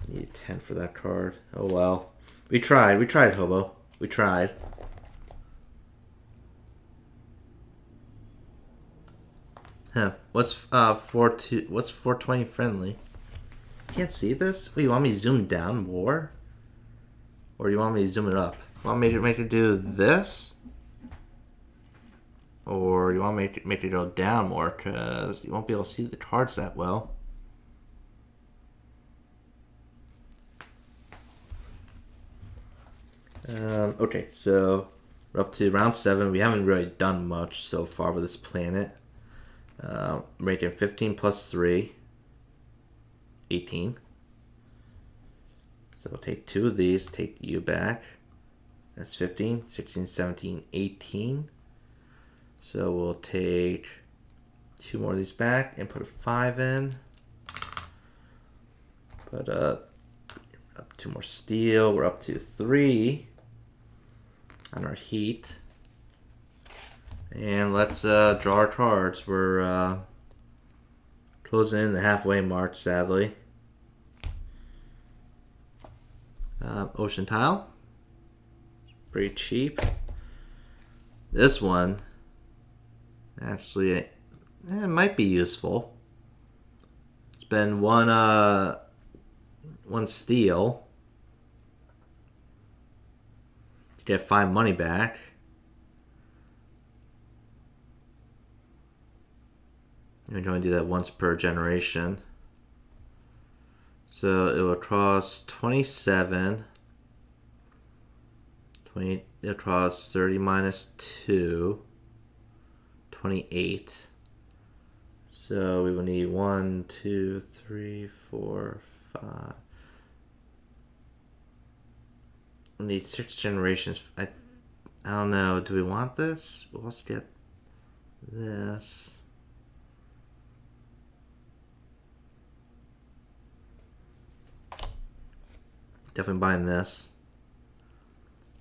Need 10 for that card. Oh well. We tried. We tried, hobo. We tried. Huh. What's 420 friendly? Can't see this? Wait, you want me to zoom down more? Or you want me to zoom it up? You want me to make it do this? Or you want me to make it go down more because you won't be able to see the cards that well. Okay, so we're up to round 7. We haven't really done much so far with this planet. Making 15 plus 3, 18. So we'll take 2 of these, take you back. That's 15, 16, 17, 18. So we'll take 2 more of these back and put a 5 in. Put up 2 more steel. We're up to 3 on our heat. And let's draw our cards. We're closing in the halfway mark, sadly. Ocean tile. Pretty cheap. This one, actually, it might be useful. Spend one steel to get 5 money back. We're going to do that once per generation. So it will cost 27. 20, it'll cost 30 minus 2. 28. So we will need 1, 2, 3, 4, 5. We need 6 generations. I don't know. Do we want this? We'll also get this. Definitely buying this.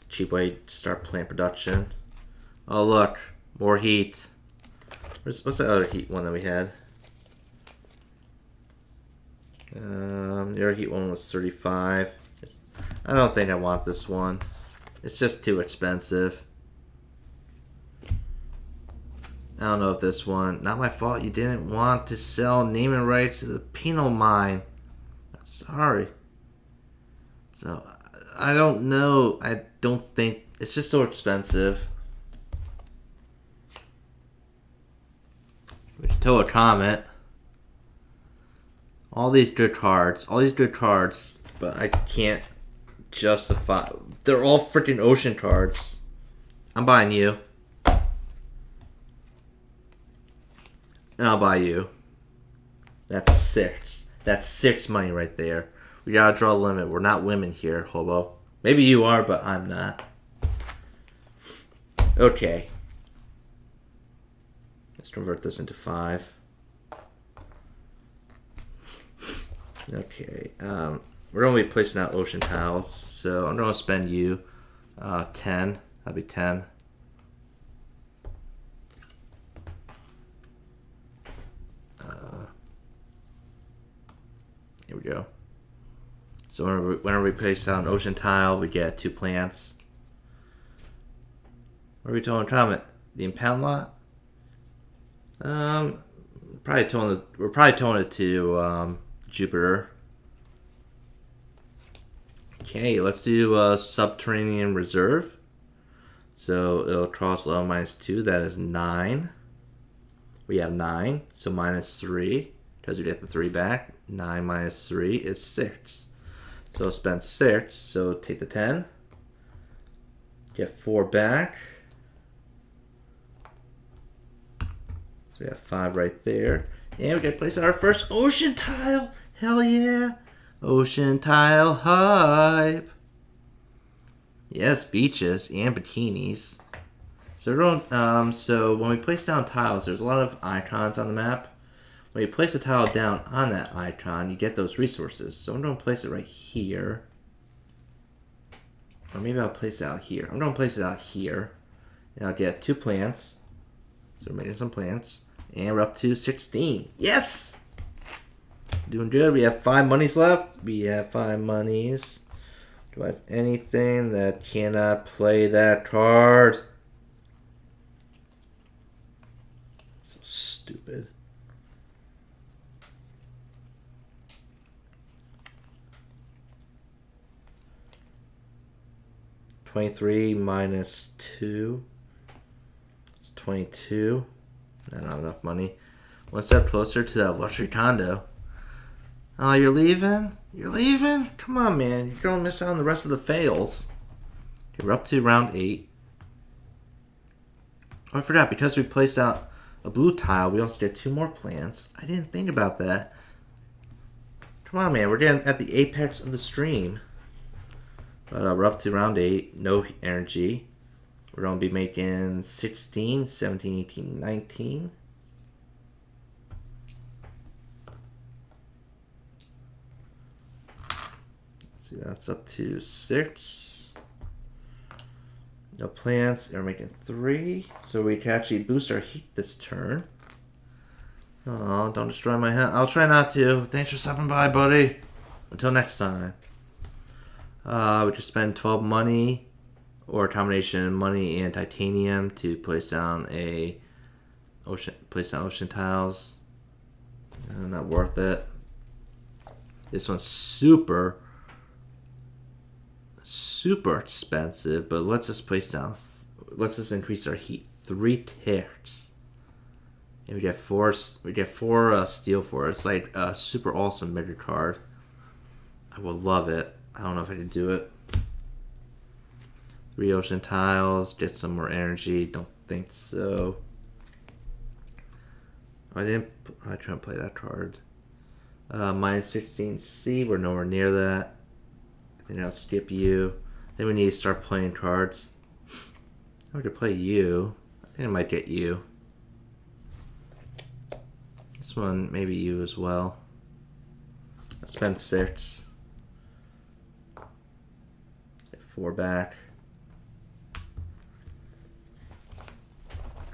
Cheap way to start plant production. Oh look, more heat. What's the other heat one that we had? The other heat one was 35. I don't think I want this one. It's just too expensive. I don't know if this one. Not my fault. You didn't want to sell naming rights to the penal mine. Sorry. So, I don't know. I don't think... It's just so expensive. Toa Comet. All these good cards. All these good cards. But I can't justify... They're all freaking ocean cards. I'm buying you. And I'll buy you. That's 6. That's 6 money right there. We gotta draw a limit. We're not women here, hobo. Maybe you are, but I'm not. Okay. Let's convert this into 5. Okay. We're gonna be placing out ocean tiles, so I'm gonna spend you 10. That'll be 10. Here we go. So whenever we place out an ocean tile, we get 2 plants. What are we towing Comet? The impound lot? We're probably towing it to Jupiter. Okay, let's do subterranean reserve. So it'll cross level -2. That is 9. We have 9, so -3 because we get the 3 back. 9 minus 3 is 6. So spend 6. So take the 10. Get 4 back. So we have 5 right there. And we get to place our first ocean tile. Hell yeah. Ocean tile hype. Yes, beaches and bikinis. So when we place down tiles, there's a lot of icons on the map. When you place a tile down on that icon, you get those resources. So I'm going to place it right here. Or maybe I'll place it out here. I'm going to place it out here. And I'll get 2 plants. So we're making some plants. And we're up to 16. Yes! Doing good. We have 5 monies left. We have 5 monies. Do I have anything that cannot play that card? So stupid. $23 minus 2. It's 22. Not enough money. One step closer to that luxury condo. Oh, you're leaving? You're leaving? Come on, man. You're going to miss out on the rest of the fails. Okay, we're up to round 8. Oh, I forgot. Because we placed out a blue tile, we also get 2 more plants. I didn't think about that. Come on, man. We're getting at the apex of the stream. But we're up to round 8. No energy. We're going to be making 16, 17, 18, 19. See, that's up to 6. No plants. We're making 3. So we can actually boost our heat this turn. Oh, don't destroy my head. I'll try not to. Thanks for stopping by, buddy. Until next time. We just spend 12 money, or a combination of money and titanium to place down ocean tiles. Not worth it. This one's super expensive, but let's just place down. Let's just increase our heat 3 ticks, and we get 4. We get 4 steel for it. It's like a super awesome mega card. I would love it. I don't know if I can do it. 3 ocean tiles, get some more energy. Don't think so. I try to play that card. Minus 16C, we're nowhere near that. I think I'll skip you. Then we need to start playing cards. I could play you. I think I might get you. This one, maybe you as well. I'll spend 6. 4 back.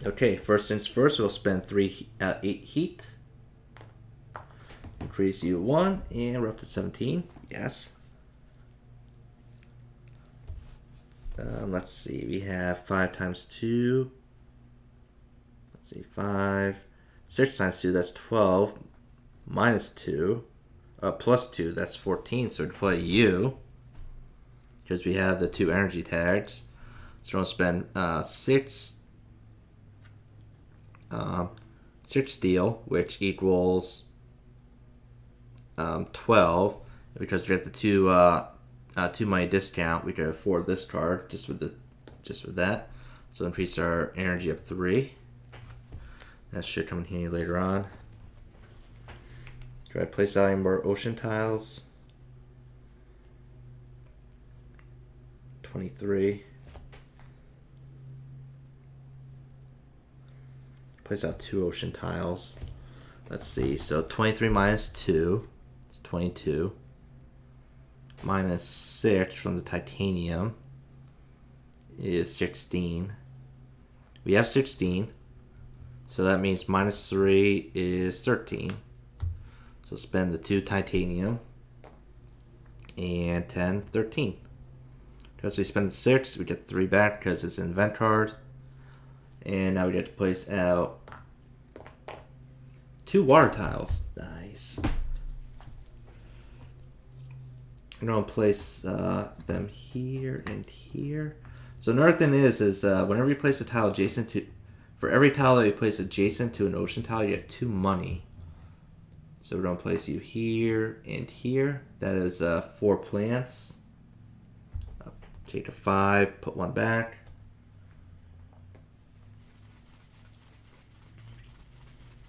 Okay, first things first, we'll spend 8 heat. Increase you 1, and we're up to 17. Yes. Let's see, we have 5 times 2. Let's see, 5. 6 times 2, that's 12. Minus 2. Plus 2, that's 14. So we play you. Because we have the 2 energy tags. So we're going to spend 6 steel, which equals 12. Because we have the 2 money discount, we can afford this card just with that. So increase our energy up 3. That should come in handy later on. Do I place out any more ocean tiles? 23. Place out 2 ocean tiles. Let's see. So 23 minus 2 is 22. Minus 6 from the titanium is 16. We have 16. So that means minus 3 is 13. So spend the 2 titanium. And 10, 13. Because we spend the 6, we get 3 back because it's an event card. And now we get to place out 2 water tiles. Nice. I'm going to place them here and here. So another thing is whenever you place a tile adjacent to, for every tile that you place adjacent to an ocean tile, you get 2 money. So we're going to place you here and here. That is 4 plants. Take a 5, put 1 back.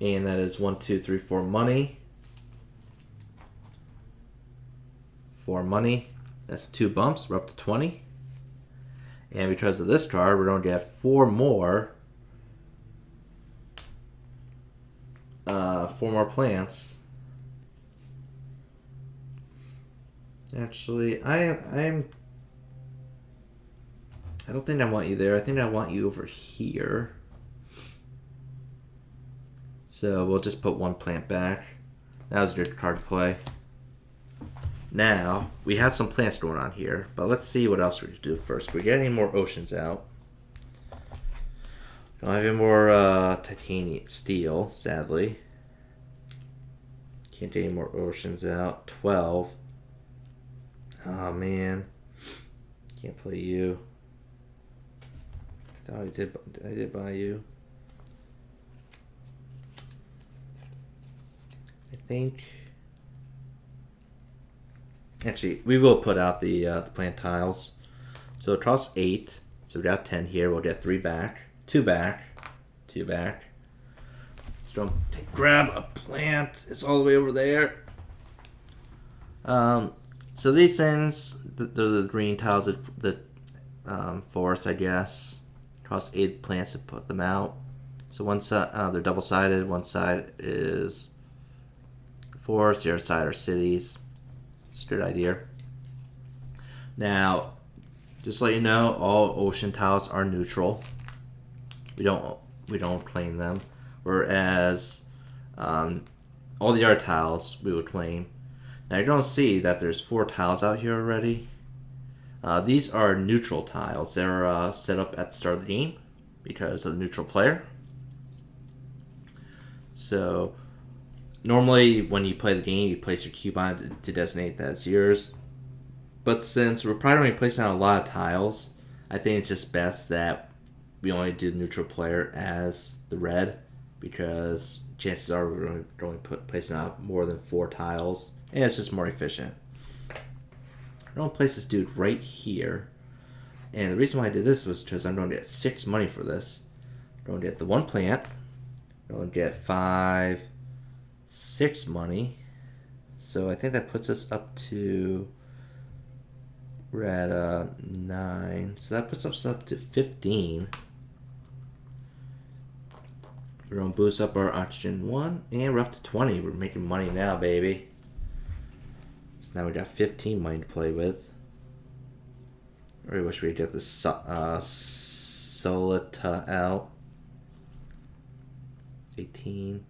And that is 1, 2, 3, 4 money. 4 money. That's 2 bumps. We're up to 20. And because of this card, we're going to get 4 more. 4 more plants. Actually, I don't think I want you there. I think I want you over here. So we'll just put 1 plant back. That was a good card to play. Now, we have some plants going on here, but let's see what else we can do first. We get any more oceans out. Don't have any more titanium steel, sadly. Can't get any more oceans out. 12. Oh man. Can't play you. I thought I did buy you. I think. Actually, we will put out the plant tiles. So it costs 8. So we got 10 here. We'll get 3 back, 2 back, 2 back. So grab a plant. It's all the way over there. So these things, they're the green tiles of the forest, I guess. Cost 8 plants to put them out. So one side, they're double-sided. One side is forest. The other side are cities. It's a good idea. Now, just to let you know, all ocean tiles are neutral. We don't claim them. Whereas all the other tiles we would claim. Now you're going to see that there's 4 tiles out here already. These are neutral tiles. They're set up at the start of the game because of the neutral player. So normally when you play the game, you place your cube on it to designate that as yours. But since we're probably going to be placing out a lot of tiles, I think it's just best that we only do the neutral player as the red, because chances are we're going to be placing out more than 4 tiles, and it's just more efficient. I'm going to place this dude right here, and the reason why I did this was because I'm going to get 6 money for this. I'm going to get the 1 plant. I'm going to get 5, 6 money. So I think that puts us up to, we're at 9. So that puts us up to 15. We're going to boost up our oxygen 1, and we're up to 20. We're making money now, baby. So now we got 15 money to play with. I really wish we could get this Solita out. 18,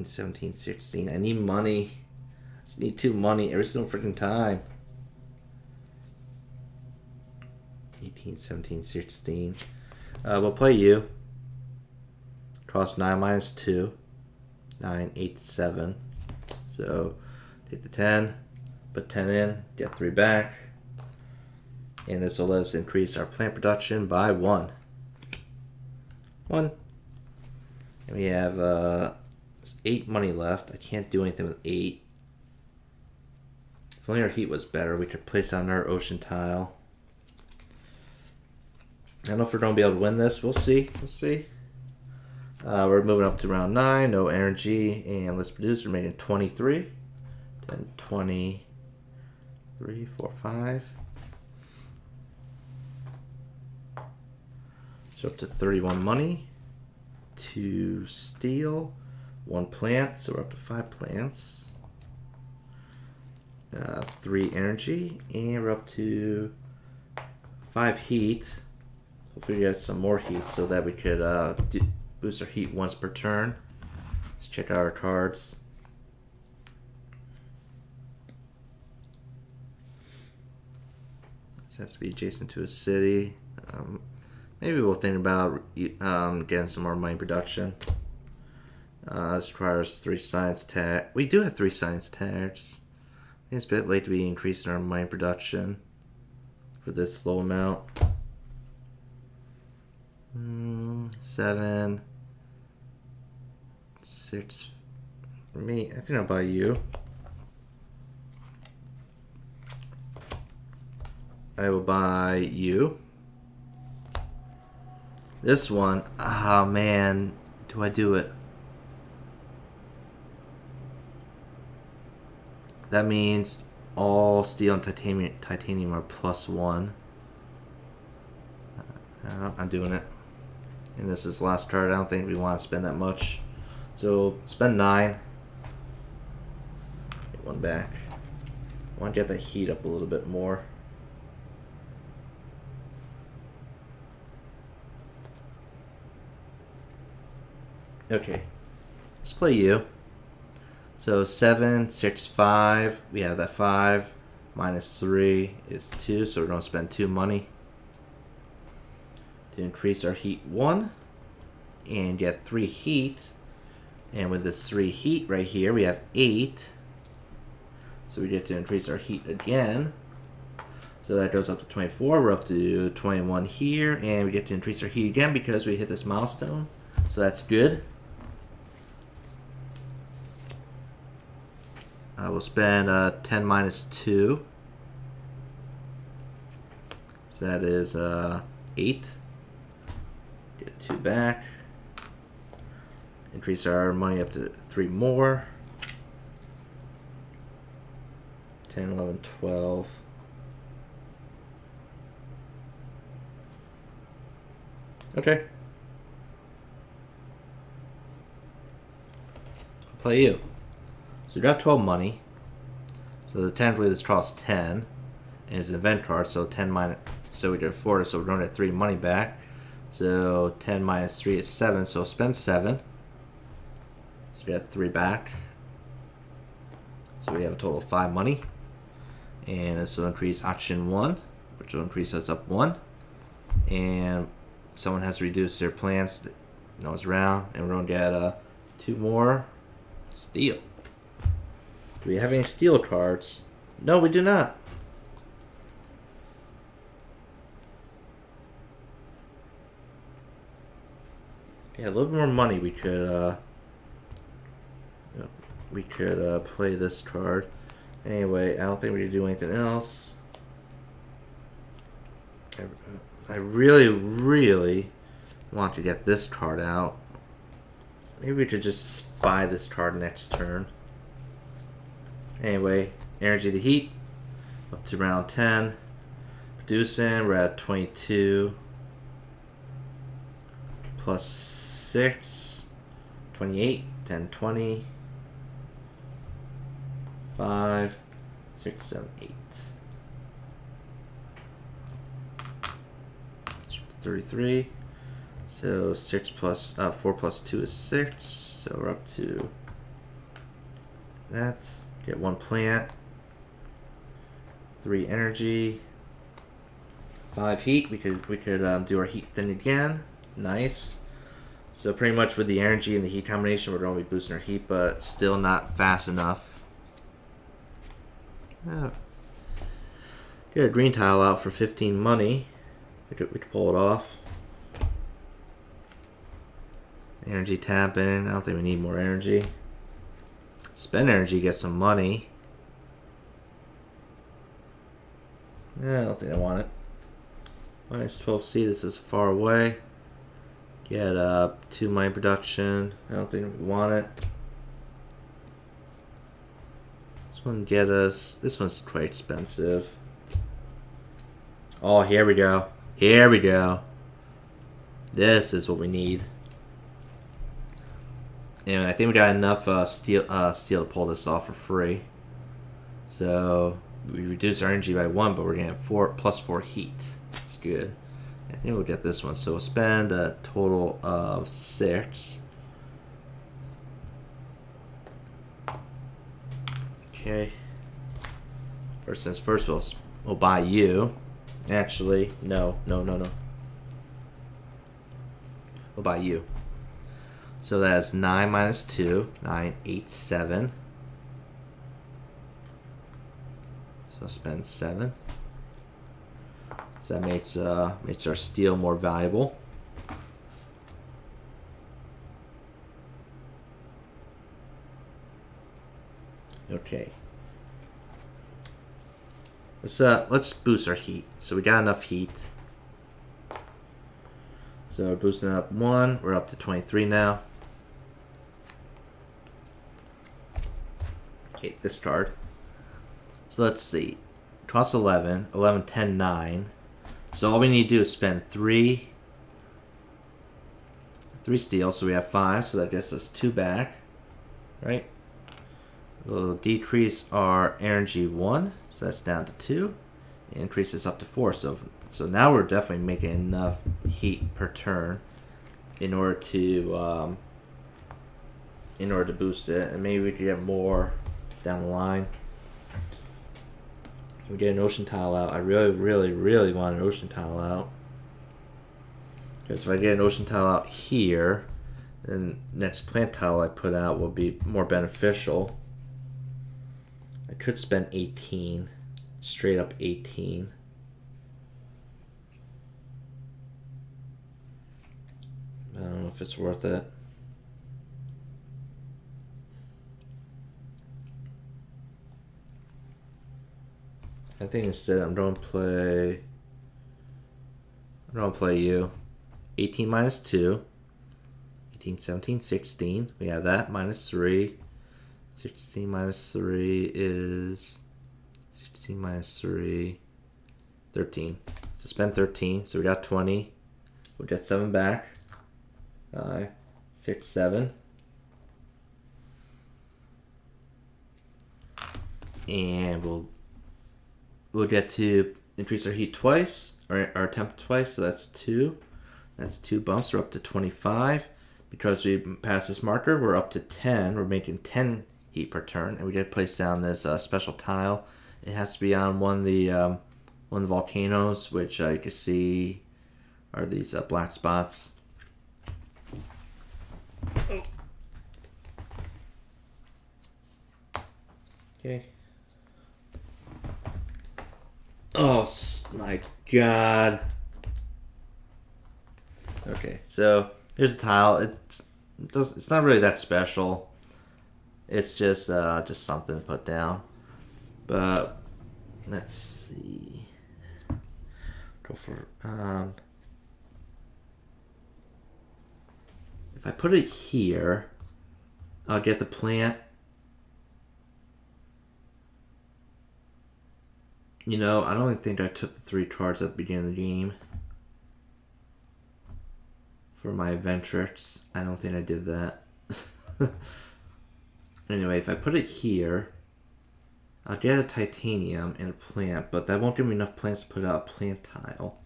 17, 16. I need money. I just need 2 money every single freaking time. 18, 17, 16. We'll play you. Cost 9 minus 2. 9, 8, 7. So take the 10, put 10 in, get 3 back. And this will let us increase our plant production by 1. 1. And we have 8 money left. I can't do anything with 8. If only our heat was better, we could place on our ocean tile. I don't know if we're going to be able to win this. We'll see. We'll see. We're moving up to round 9. No energy. And let's produce. We're making 23. 10, 20, 3, 4, 5. So up to 31 money. 2 steel. 1 plant. So we're up to 5 plants. 3 energy. And we're up to 5 heat. Hopefully we get some more heat so that we could boost our heat once per turn. Let's check out our cards. This has to be adjacent to a city. Maybe we'll think about getting some more mine production. This requires 3 science tags. We do have 3 science tags. I think it's a bit late to be increasing our mine production for this low amount. 7, 6. For me, I think I'll buy you. I will buy you. This one, oh man, do I do it? That means all steel and titanium are +1. I'm doing it. And this is last card. I don't think we want to spend that much. So spend 9. Get 1 back. I want to get the heat up a little bit more. Okay, let's play you. So 7, 6, 5. We have that 5. -3 is 2, so we're going to spend 2 money to increase our heat 1 and get 3 heat. And with this 3 heat right here, we have 8. So we get to increase our heat again. So that goes up to 24. We're up to 21 here, and we get to increase our heat again because we hit this milestone. So that's good. I will spend 10 minus 2. So that is 8. Get 2 back. Increase our money up to 3 more. 10, 11, 12. Okay. I'll play you. So we got 12 money. So technically this costs 10. And it's an event card, so 10 minus, so we can afford it, so we're going to get 3 money back. So 10 minus 3 is 7, so spend 7. So we got 3 back. So we have a total of 5 money. And this will increase auction 1, which will increase us up 1. And someone has to reduce their plants nose round, and we're going to get 2 more steel. Do we have any steel cards? No, we do not. Yeah, a little bit more money. We could play this card. Anyway, I don't think we can do anything else. I really, really want to get this card out. Maybe we could just buy this card next turn. Anyway, energy to heat up to round 10. Producing, we're at 22. Plus 6. 28. 10, 20. 5, 6, 7, 8. 33. So 6 plus 4 plus 2 is 6. So we're up to that. Get 1 plant. 3 energy. 5 heat. We could do our heat thing again. Nice. So pretty much with the energy and the heat combination, we're going to be boosting our heat, but still not fast enough. Get a green tile out for 15 money. We could pull it off. Energy tapping. I don't think we need more energy. Spend energy, get some money. I don't think I want it. Minus 12C, this is far away. Get 2 mine production. I don't think we want it. This one get us. This one's quite expensive. Oh, here we go. Here we go. This is what we need. And I think we got enough steel to pull this off for free. So we reduce our energy by 1, but we're gonna have plus 4 heat. That's good. I think we'll get this one. So we'll spend a total of 6. Okay. First things first, we'll buy you. Actually, no. What about you? So that's 9 minus 2, 9, 8, 7. So spend 7. So that makes our steel more valuable. Okay. Let's boost our heat. So we got enough heat. So we're boosting up 1. We're up to 23 now. Okay, discard. So let's see. Cost 11. 11, 10, 9. So all we need to do is spend 3 steel. So we have 5. So that gets us 2 back. Right? We'll decrease our energy 1. So that's down to 2. Increase this up to 4. So now we're definitely making enough heat per turn in order to boost it, and maybe we could get more down the line. We get an ocean tile out. I really want an ocean tile out, because if I get an ocean tile out here, then next plant tile I put out will be more beneficial. I could spend 18, straight up 18. I don't know if it's worth it. I think instead I'm going to play you. 18 minus 2. 18, 17, 16. We have that. Minus 3. 16 minus 3 is... 16 minus 3... 13. So spend 13. So we got 20. We'll get 7 back. 5, 6, 7. And we'll get to increase our heat twice, or our temp twice, so that's 2. That's 2 bumps. We're up to 25. Because we passed this marker, we're up to 10. We're making 10 heat per turn, and we get to place down this special tile. It has to be on one of the volcanoes, which you can see are these black spots. Okay. Oh my god. Okay, so here's a tile. It's not really that special. It's just something to put down. But let's see. Go for if I put it here, I'll get the plant. You know, I don't even think I took the 3 cards at the beginning of the game for my adventures. I don't think I did that. Anyway, if I put it here, I'll get a titanium and a plant, but that won't give me enough plants to put out a plant tile.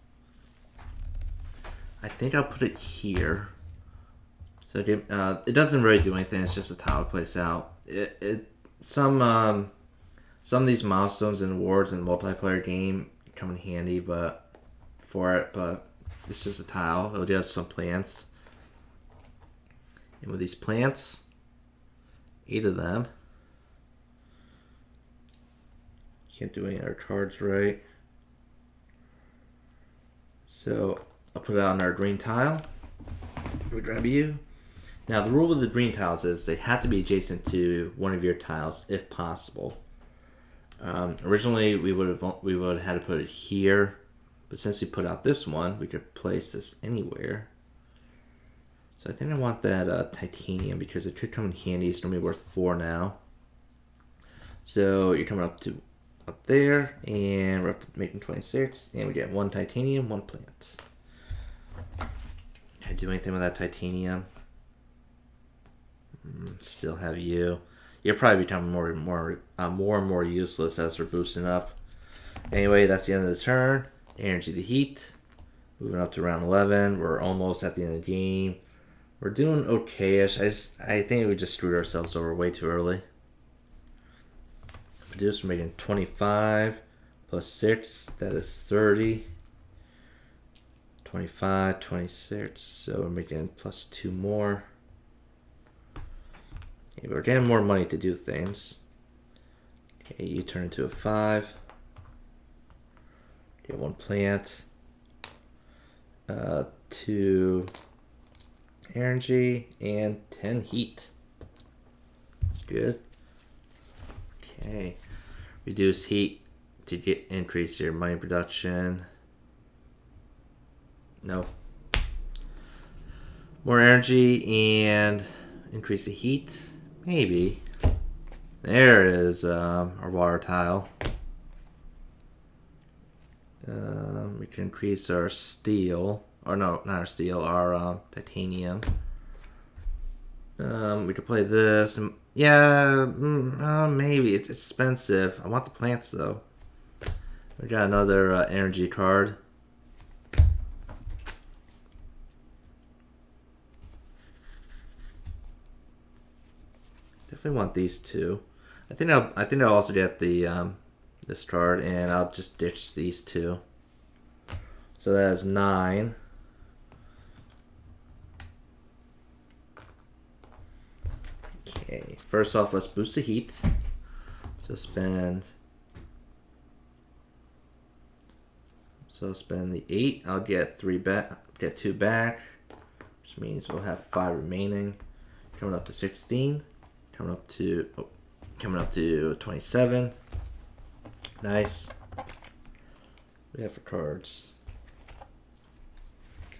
I think I'll put it here. So it doesn't really do anything. It's just a tile to place out. Some of these milestones and awards in the multiplayer game come in handy, but it's just a tile. It'll give us some plants. And with these plants, 8 of them. Can't do any of our cards right. So I'll put it on our green tile. We grab you. Now the rule with the green tiles is they have to be adjacent to one of your tiles if possible. Originally we would have had to put it here, but since we put out this one, we could place this anywhere. So I think I want that titanium because it could come in handy. It's going to be worth 4 now. So you're coming up there, and we're up to making 26, and we get 1 titanium, 1 plant. Can I do anything with that titanium? Still have you. You're probably becoming more and more useless as we're boosting up. Anyway, that's the end of the turn. Energy to heat. Moving up to round 11. We're almost at the end of the game. We're doing okay-ish. I think we just screwed ourselves over way too early. Produce, we're making 25 plus 6. That is 30. 25, 26, so we're making plus 2 more. Okay, we're getting more money to do things. Okay, you turn into a 5. Get 1 plant. 2 energy and 10 heat. That's good. Okay, reduce heat to increase your money production. No. More energy and increase the heat. Maybe. There is our water tile. We can increase our steel. Or no, not our steel, our titanium. We could play this. Yeah, maybe. It's expensive. I want the plants though. We got another energy card. Definitely want these two. I think I'll also get the this card, and I'll just ditch these two. So that is 9. Okay, first off, let's boost the heat. So spend the 8. I'll get 3 back. Get 2 back, which means we'll have 5 remaining. Coming up to 16. Coming up to 27. Nice. We have for cards.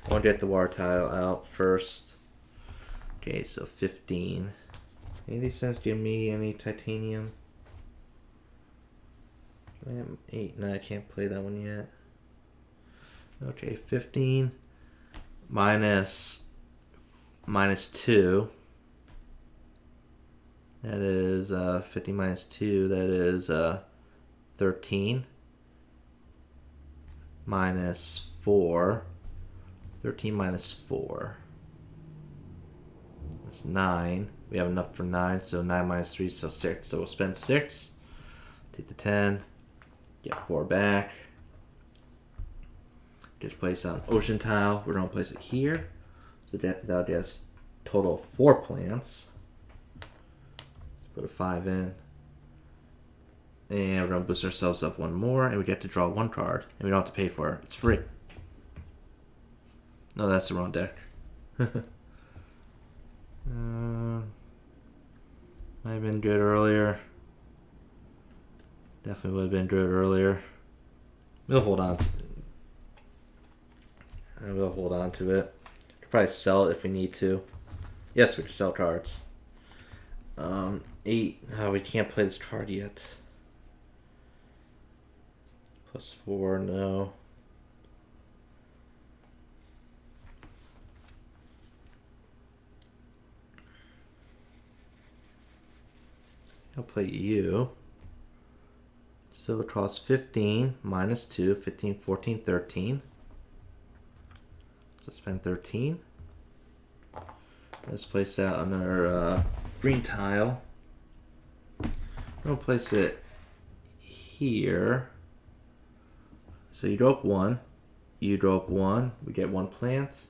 I want to get the water tile out first. Okay, so 15. Any of these things give me any titanium? I have 8. No, I can't play that one yet. Okay, 15 minus 2. That is 50 minus 2. That is 13 minus 4. 13 minus 4. That's 9. We have enough for 9, so 9 minus 3, so 6. So we'll spend 6. Take the 10. Get 4 back. Just place on ocean tile. We're going to place it here. So that'll get us total of 4 plants. Let's put a 5 in. And we're going to boost ourselves up 1 more. And we get to draw 1 card. And we don't have to pay for it. It's free. No, that's the wrong deck. Might have been good earlier. Definitely would have been good earlier. We'll hold on. We'll hold on to it. Could probably sell it if we need to. Yes, we can sell cards. 8. Oh, we can't play this card yet. Plus 4, no. I'll play you. So it costs 15 minus 2, 15, 14, 13. So spend 13. Let's place that on our green tile. I'm going to place it here. So you draw up 1. You draw up 1. We get 1 plant.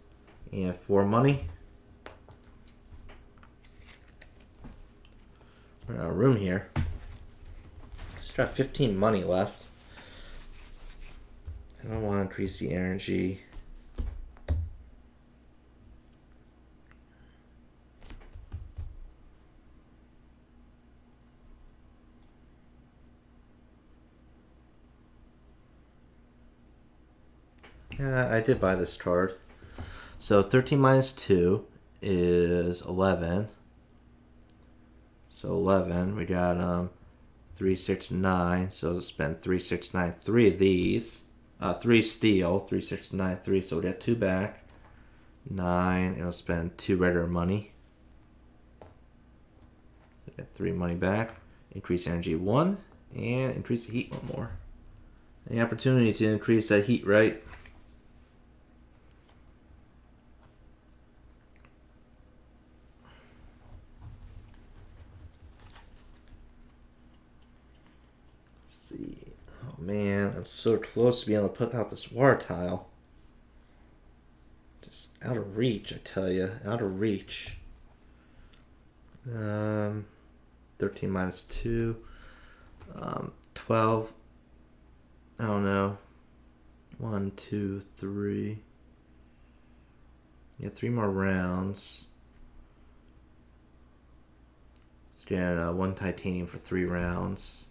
And 4 money. We're out of room here. Still got 15 money left. I don't want to increase the energy. Yeah, I did buy this card. So 13 minus 2 is 11. So 11, we got 3, 6, 9. So spend 3, 6, 9, 3 of these. 3 steel, 3, 6, 9, 3. So we got 2 back. 9, and we'll spend 2 regular money. So get 3 money back. Increase energy 1, and increase the heat 1 more. Any opportunity to increase that heat, right? See. Oh man, I'm so close to being able to put out this water tile. Just out of reach, I tell you. Out of reach. 13 minus 2. 12. I don't know. 1, 2, 3. Yeah, 3 more rounds. So yeah, 1 titanium for 3 rounds.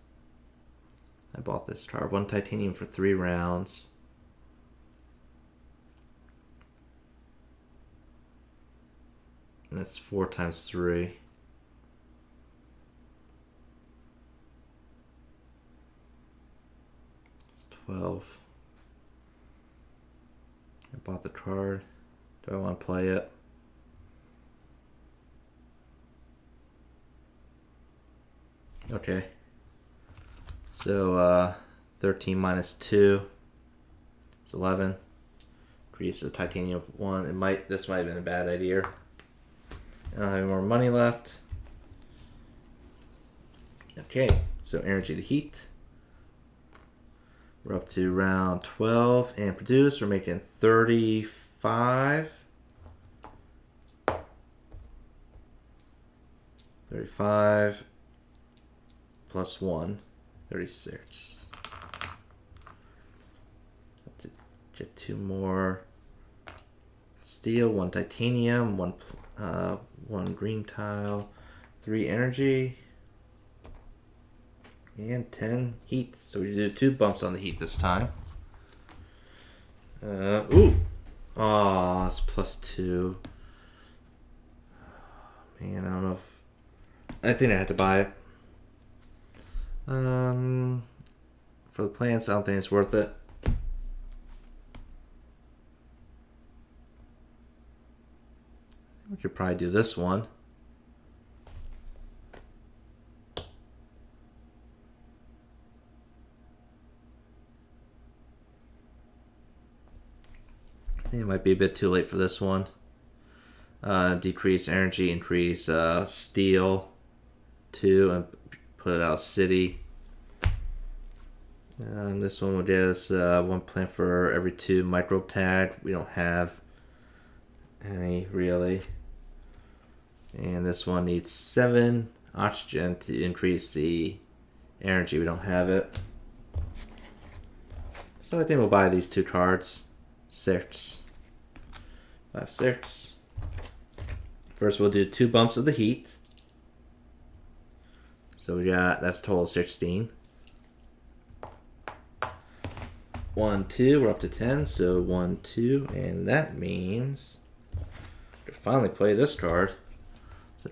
I bought this card. 1 titanium for 3 rounds. And that's 4 times 3. It's 12. I bought the card. Do I want to play it? Okay. So 13 minus 2 is 11. Increase the titanium 1. This might have been a bad idea. I don't have any more money left. Okay, so energy to heat. We're up to round 12 and produce. We're making 35. 35 plus 1, 36. Have to get 2 more steel, 1 titanium, 1 green tile, 3 energy, and 10 heat. So we did 2 bumps on the heat this time. Ooh! Aw, it's plus 2. Man, I don't know if... I think I had to buy it. For the plants, I don't think it's worth it. We could probably do this one. I think it might be a bit too late for this one. Decrease energy, increase steel 2, and put it out city. And this one will get us 1 plant for every 2 micro tag. We don't have any really. And this one needs 7 oxygen to increase the energy. We don't have it. So I think we'll buy these 2 cards. 6. 5, 6. First we'll do 2 bumps of the heat. So we got, that's total 16. 1, 2, we're up to 10, so 1, 2, and that means we can finally play this card. So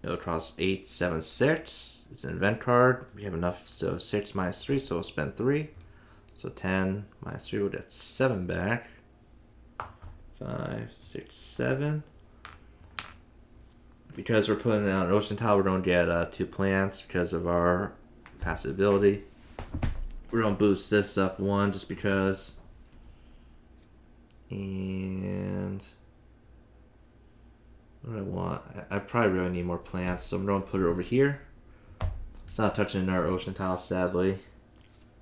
it'll cost 8, 7, 6. It's an event card. We have enough, so 6 minus 3, so we'll spend 3. So 10 minus 3, we'll get 7 back. 5, 6, 7. Because we're putting out an ocean tile, we're going to get 2 plants because of our passive ability. We're going to boost this up 1 just because. And what do I want? I probably really need more plants, so I'm going to put it over here. It's not touching our ocean tile, sadly,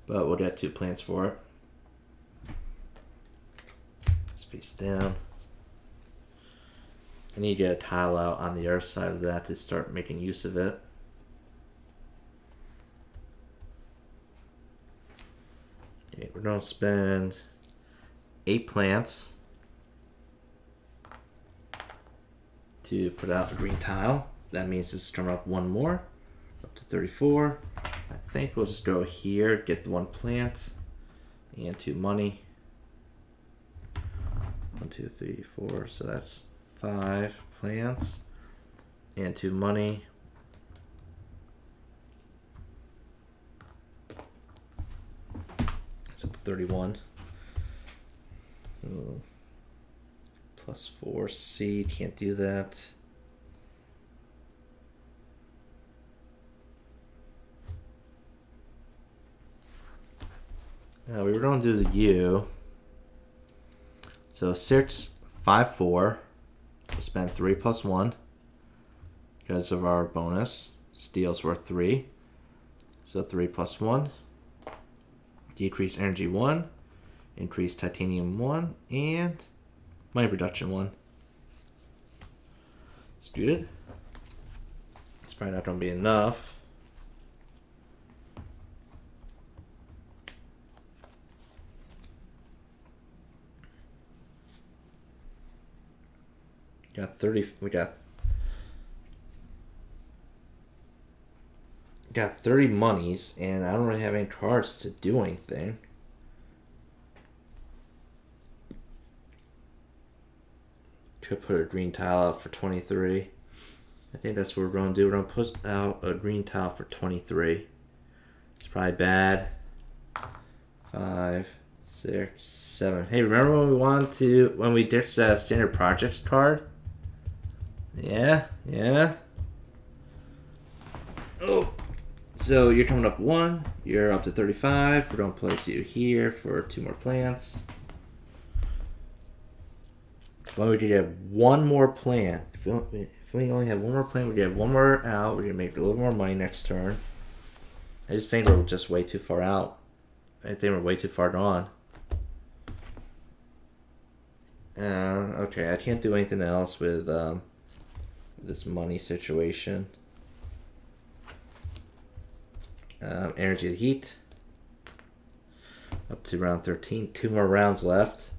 but we'll get 2 plants for it. Let's face down. I need to get a tile out on the other side of that to start making use of it. Okay, we're going to spend 8 plants to put out a green tile. That means this is coming up 1 more, up to 34. I think we'll just go here, get the 1 plant and 2 money. 1, 2, 3, 4. So that's 5 plants and 2 money. It's up to 31. Plus 4 seed, can't do that. Now we were going to do the U. So 6, 5, 4. We'll spend 3 plus 1 because of our bonus. Steel's worth 3. So 3 plus 1. Decrease energy 1. Increase titanium 1 and money production 1. It's good. It's probably not going to be enough. Got 30. We got 30 monies, and I don't really have any cards to do anything. Could put a green tile out for 23. I think that's what we're going to do. We're going to put out a green tile for 23. It's probably bad. 5, 6, 7. Hey, remember when we ditched that standard projects card? Yeah. Oh. So you're coming up 1. You're up to 35. We're going to place you here for 2 more plants. Well, we could have 1 more plant. If we only have 1 more plant, we could have 1 more out. We're going to make a little more money next turn. I just think we're just way too far out. I think we're way too far gone. Okay, I can't do anything else with this money situation. Energy of the heat. Up to round 13. 2 more rounds left.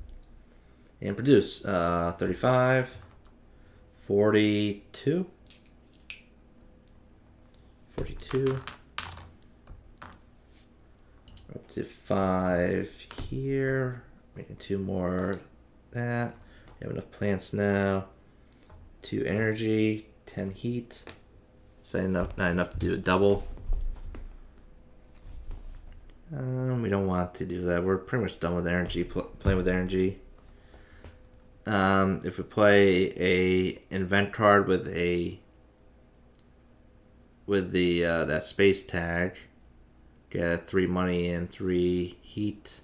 And produce 35, 42, 42. Up to 5 here. Making 2 more. That. We have enough plants now. 2 energy, 10 heat. So not enough to do a double. We don't want to do that. We're pretty much done with energy, playing with energy. If we play a invent card with the that space tag, get 3 money and 3 heat.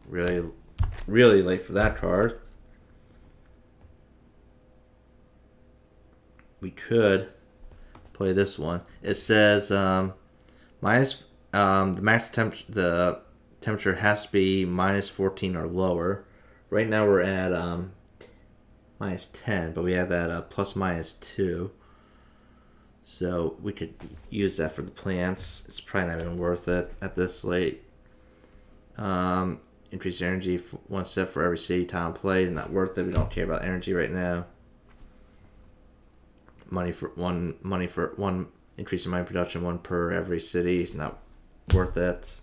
Really late for that card. We could play this one. It says minus the max the temperature has to be minus 14 or lower. Right now we're at minus 10, but we have that plus minus 2. So we could use that for the plants. It's probably not even worth it at this late. Increase energy for 1 step for every city tile in play. Not worth it. We don't care about energy right now. Money for one increase in money production, 1 per every city. Is not worth it.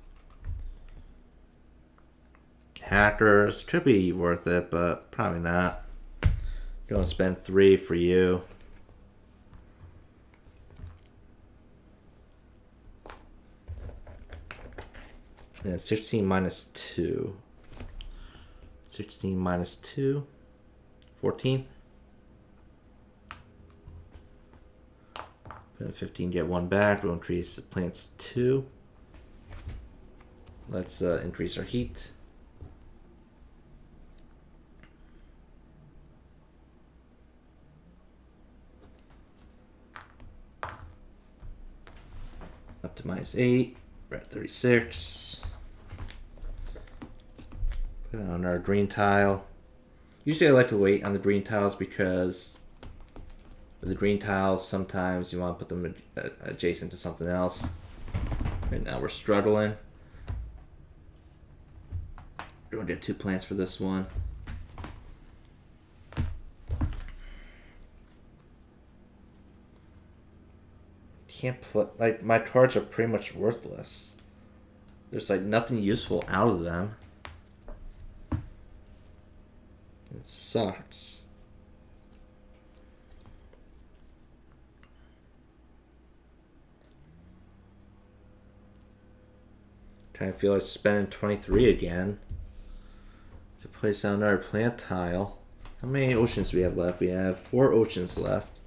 Hackers could be worth it, but probably not. Going to spend 3 for you. And 16 minus 2. 16 minus 2. 14. Put in 15, get 1 back. We'll increase the plants 2. Let's increase our heat. Up to minus 8. We're at 36. Put on our green tile. Usually I like to wait on the green tiles because with the green tiles, sometimes you want to put them adjacent to something else. Right now we're struggling. We're going to get 2 plants for this one. Can't play, like, my cards are pretty much worthless. There's like nothing useful out of them. It sucks. Kind of feel like spending 23 again to place down another plant tile. How many oceans do we have left? We have 4 oceans left.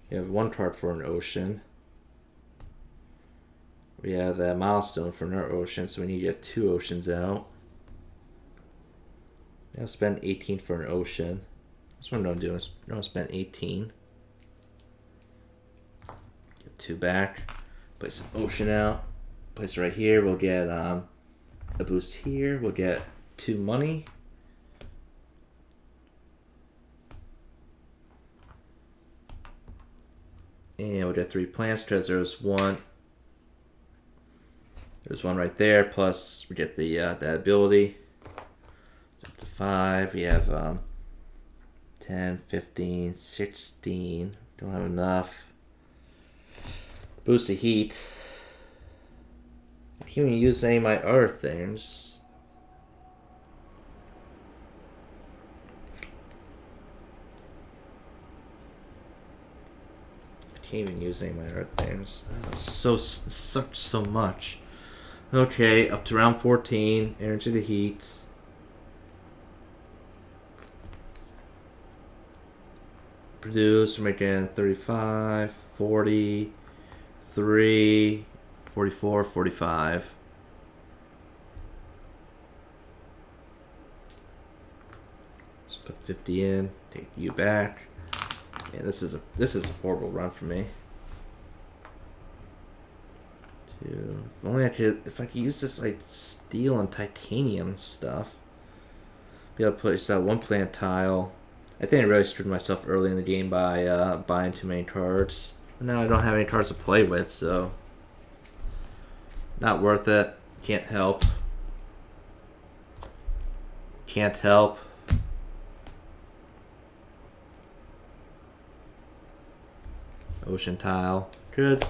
We have 1 card for an ocean. We have that milestone for another ocean, so we need to get 2 oceans out. I'll spend 18 for an ocean. That's what I'm going to do. I'm going to spend 18. Get 2 back. Place an ocean out. Place it right here. We'll get a boost here. We'll get 2 money. And we'll get 3 plants because there's one. There's one right there. Plus we get the that ability. So up to 5. We have 10, 15, 16. Don't have enough. Boost the heat. I can't even use any of my other things. I can't even use any of my other things. Sucks so much. Okay, up to round 14. Energy to heat. Produce, we're making 35, 40, 3, 44, 45. Let's put 50 in, take you back. Yeah, this is a horrible run for me. If only if I could use this like steel and titanium stuff. Be able to place out 1 plant tile. I think I really screwed myself early in the game by buying too many cards. Now I don't have any cards to play with, so not worth it. Can't help. Can't help. Ocean tile. Good.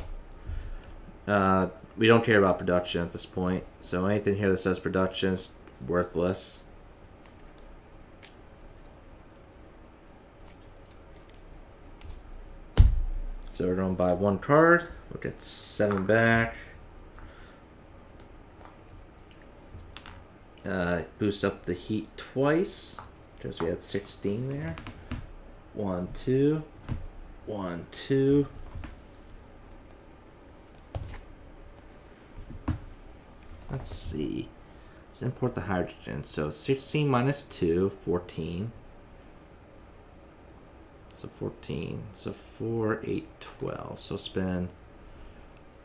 We don't care about production at this point, so anything here that says production is worthless. So we're going to buy 1 card. We'll get 7 back. Boost up the heat twice because we had 16 there. 1, 2. 1, 2. Let's see. Let's import the hydrogen. So 16 minus 2, 14. So 14. So 4, 8, 12. So spend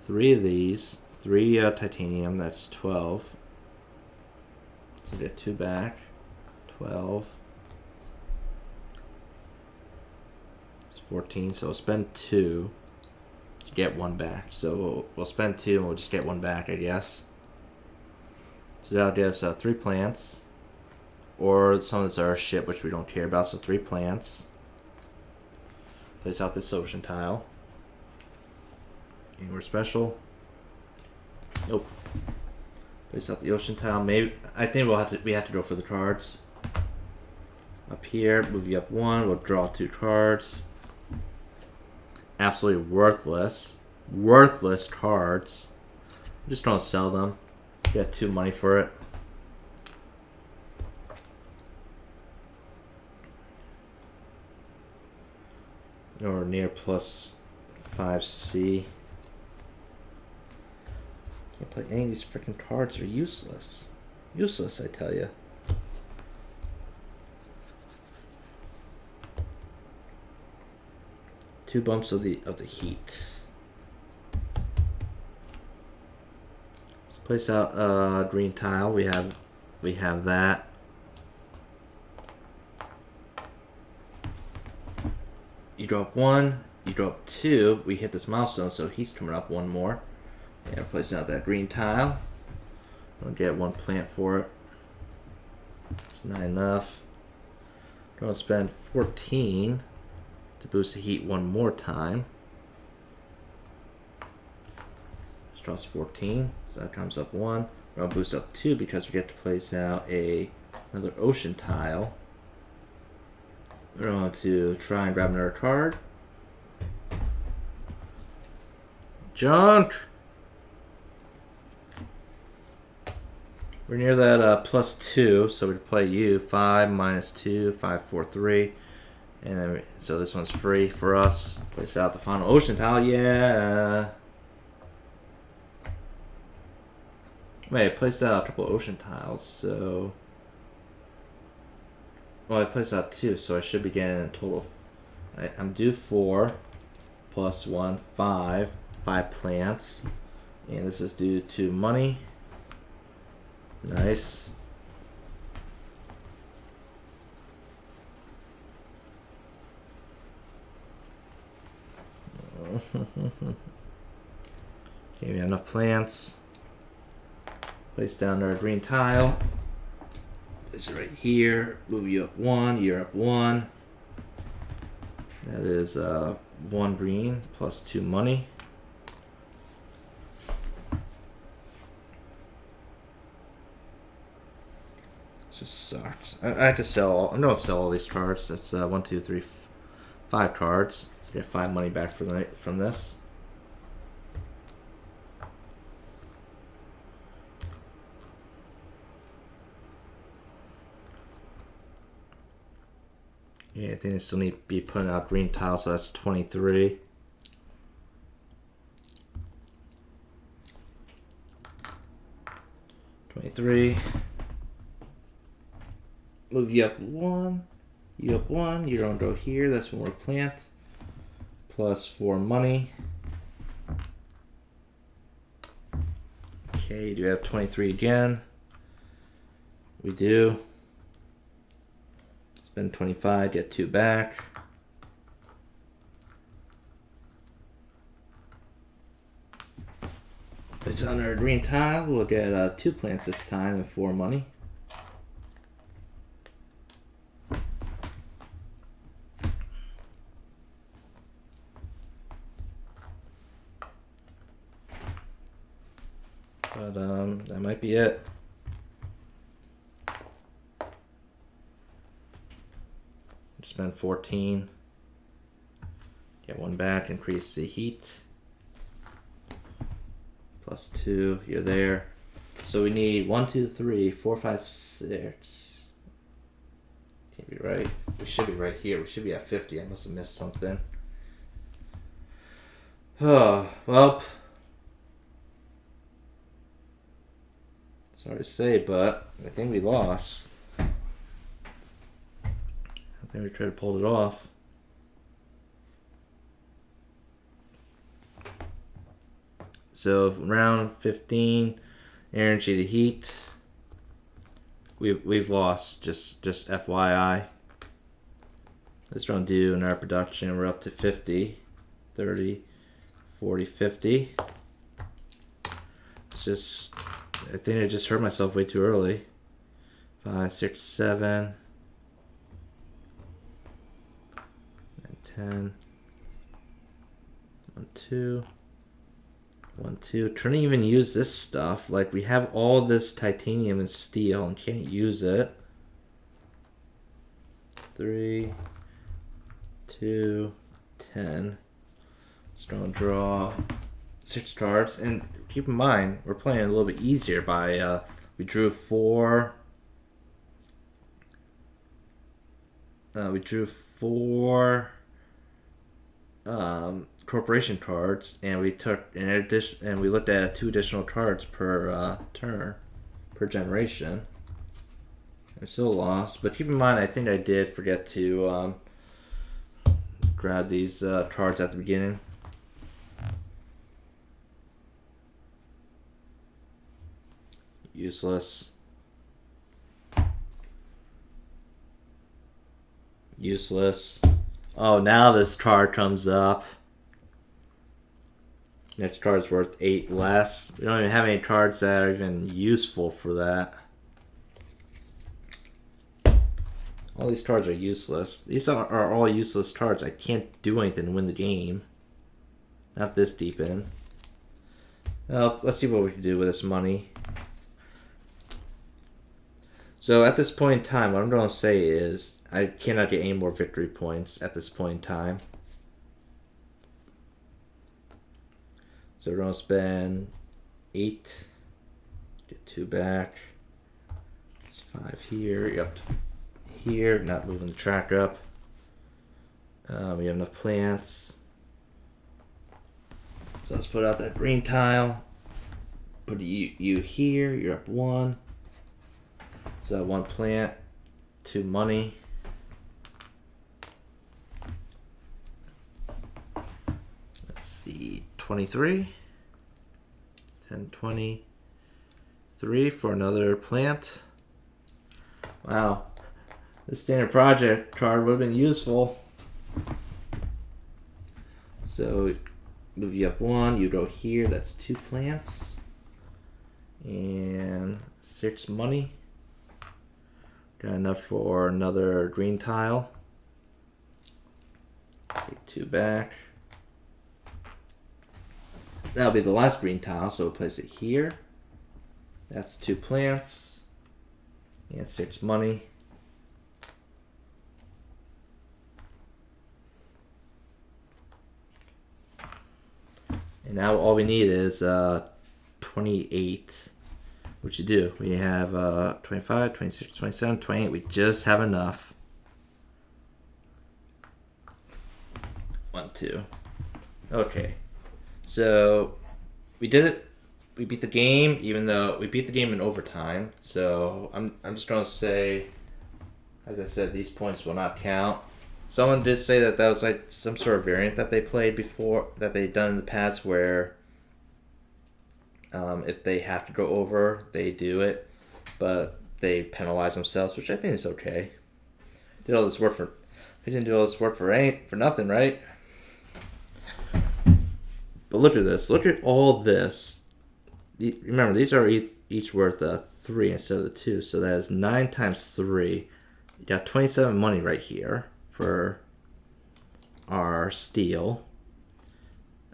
3 of these. 3 titanium. That's 12. So get 2 back. 12. It's 14. So we'll spend 2 to get 1 back. So we'll spend 2 and we'll just get 1 back, I guess. So that'll get us 3 plants. Or some of this other shit which we don't care about. So 3 plants. Place out this ocean tile. Anywhere special? Nope. Place out the ocean tile. Maybe I think we have to go for the cards. Up here, move you up 1. We'll draw 2 cards. Absolutely worthless. Worthless cards. I'm just gonna sell them. Get 2 money for it. Or near plus 5C. Can't play any of these freaking cards. Are useless. Useless, I tell you. Two bumps of the heat. Let's place out green tile. We have that. You drop 1, you drop 2, we hit this milestone, so he's coming up 1 more. Yeah, placing out that green tile. We'll get 1 plant for it. It's not enough. Gonna spend 14 to boost the heat 1 more time. This draws 14, so that comes up 1. We're gonna boost up 2 because we get to place out another ocean tile. We're going to try and grab another card. Junk! We're near that plus 2, so we play you. 5 minus 2, 5, 4, 3. And then so this one's free for us. Place out the final ocean tile. Yeah. Wait, I placed out a couple ocean tiles, so. Well, I placed out 2, so I should be getting a total. I'm due 4 plus 1, 5 plants, and this is due to money. Nice. Okay, we have enough plants. Place down our green tile. Place it right here. Move you up one. You're up one. That is 1 green plus 2 money. This just sucks. I have to sell. I'm gonna sell all these cards. That's 1, 2, 3, 5 cards. So get 5 money back from this. Yeah, I think I still need to be putting out green tiles, so that's 23. Move you up one. You up one. You don't go here. That's one more plant. Plus 4 money. Okay, do we have 23 again? We do. Spend 25, get 2 back. It's on our green tile. We'll get 2 plants this time and 4 money. But that might be it. Spend 14. Get 1 back, increase the heat. Plus 2, you're there. So we need 1, 2, 3, 4, 5, 6. Can't be right. We should be right here. We should be at 50. I must have missed something. Oh, well. Sorry to say, but I think we lost. I think we tried to pull it off. So round 15, energy to heat. We've lost, just FYI. Let's run do in our production. We're up to 50, 30, 40, 50. It's just, I think I just hurt myself way too early. 5, 6, 7. 10, 1, 2, 1, 2. Trying to even use this stuff. Like, we have all this titanium and steel and can't use it. 3, 2, 10. Just gonna draw 6 cards. And keep in mind, we're playing a little bit easier by, we drew 4. We drew 4 corporation cards, and we took in addition, and we looked at 2 additional cards per turn, per generation. I still lost, but keep in mind, I think I did forget to grab these cards at the beginning. Useless. Useless. Oh, now this card comes up. Next card's worth 8 less. We don't even have any cards that are even useful for that. All these cards are useless. These are all useless cards. I can't do anything to win the game. Not this deep in. Well, let's see what we can do with this money. So at this point in time, what I'm going to say is I cannot get any more victory points at this point in time. So we're going to spend 8. Get 2 back. It's 5 here. You're up to here. Not moving the track up. We have enough plants. So let's put out that green tile. Put you here. You're up 1. So 1 plant. 2 money. Let's see. 23. 10, 20. 3 for another plant. Wow. The standard project card would have been useful. So move you up 1, you go here, that's 2 plants. And 6 money. Got enough for another green tile. Take 2 back. That'll be the last green tile, so we'll place it here. That's 2 plants. And 6 money. And now all we need is 28. What you do? We have 25, 26, 27, 28. We just have enough. 1, 2. Okay. So we did it. We beat the game, even though we beat the game in overtime. So I'm just gonna say, as I said, these points will not count. Someone did say that was like some sort of variant that they played before, that they'd done in the past, where if they have to go over, they do it, but they penalize themselves, which I think is okay. Did all this work for? We didn't do all this work for nothing, right? But look at this. Look at all this. Remember, these are each worth 3 instead of the 2, so that is 9 times 3. You got 27 money right here for our steel.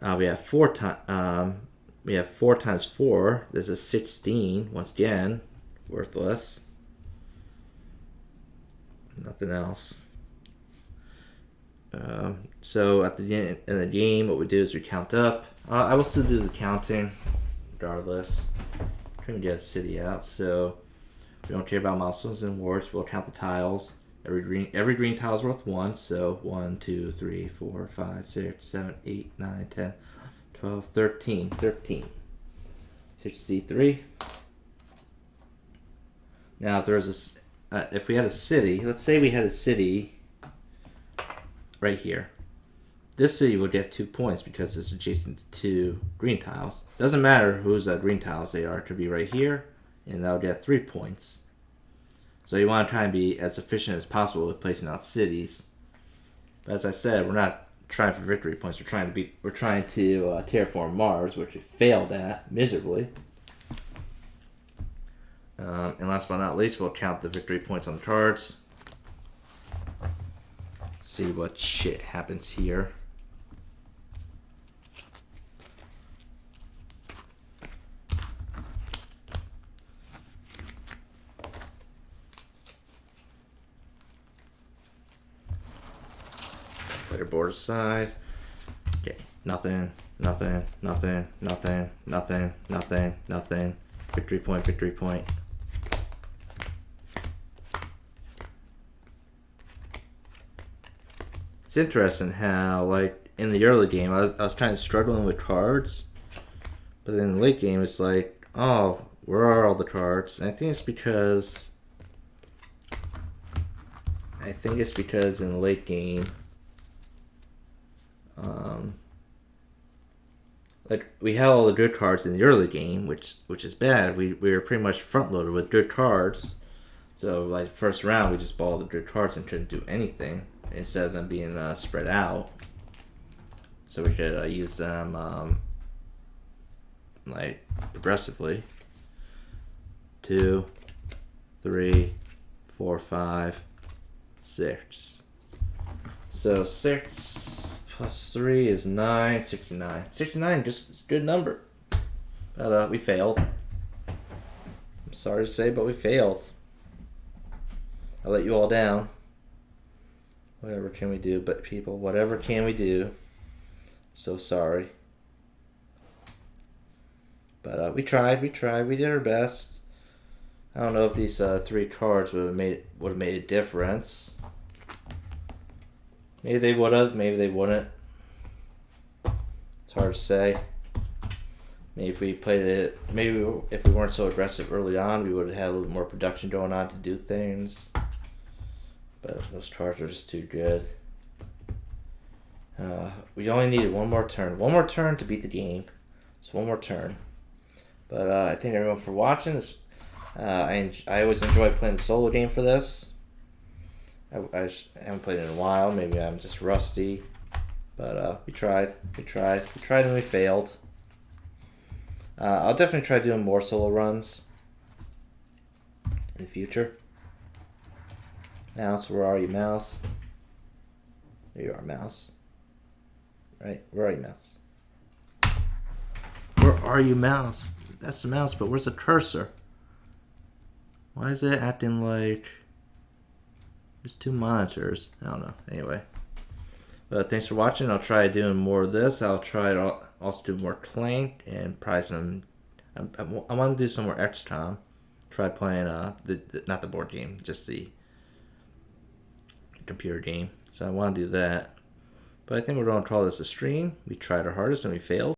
We have 4 times 4. This is 16. Once again, worthless. Nothing else. So at the end of the game, what we do is we count up. I will still do the counting, regardless. Trying to get a city out, so we don't care about milestones and awards. We'll count the tiles. Every green tile is worth 1. So 1, 2, 3, 4, 5, 6, 7, 8, 9, 10, 12, 13. 63. Now, if there's if we had a city, let's say we had a city right here. This city would get 2 points because it's adjacent to 2 green tiles. Doesn't matter whose green tiles they are. It could be right here, and that'll get 3 points. So you want to try and be as efficient as possible with placing out cities. But as I said, we're not trying for victory points. We're trying to terraform Mars, which we failed at miserably. And last but not least, we'll count the victory points on the cards. See what shit happens here. Player board aside. Okay, nothing. Victory point. It's interesting how, like, in the early game, I was kind of struggling with cards, but in the late game, it's like, oh, where are all the cards? And I think it's because in the late game, like, we had all the good cards in the early game, which is bad. We were pretty much front loaded with good cards, so like first round we just bought all the good cards and couldn't do anything, instead of them being spread out, so we could use them like aggressively. 2, 3, 4, 5, 6. So 6 plus 3 is 9. 69. 69 just is a good number, but we failed. I'm sorry to say, but we failed. I let you all down. Whatever can we do? But people, whatever can we do? So sorry. But we tried. We did our best. I don't know if these 3 cards would have made a difference. Maybe they would have. Maybe they wouldn't. It's hard to say. Maybe if we played it, maybe if we weren't so aggressive early on, we would have had a little more production going on to do things. But those cards are just too good. We only needed one more turn. One more turn to beat the game. So one more turn. But I thank everyone for watching. This I always enjoy playing the solo game for this. I haven't played it in a while. Maybe I'm just rusty. But we tried and we failed. I'll definitely try doing more solo runs in the future. Mouse, where are you, mouse? There you are, mouse. Right, where are you, mouse? Where are you, mouse? That's the mouse, but where's the cursor? Why is it acting like there's two monitors? I don't know. Anyway. But thanks for watching. I'll try doing more of this. I'll try to also do more Clank and probably some. I want to do some more XCOM. Try playing not the board game, just the computer game. So I want to do that. But I think we're going to call this a stream. We tried our hardest and we failed.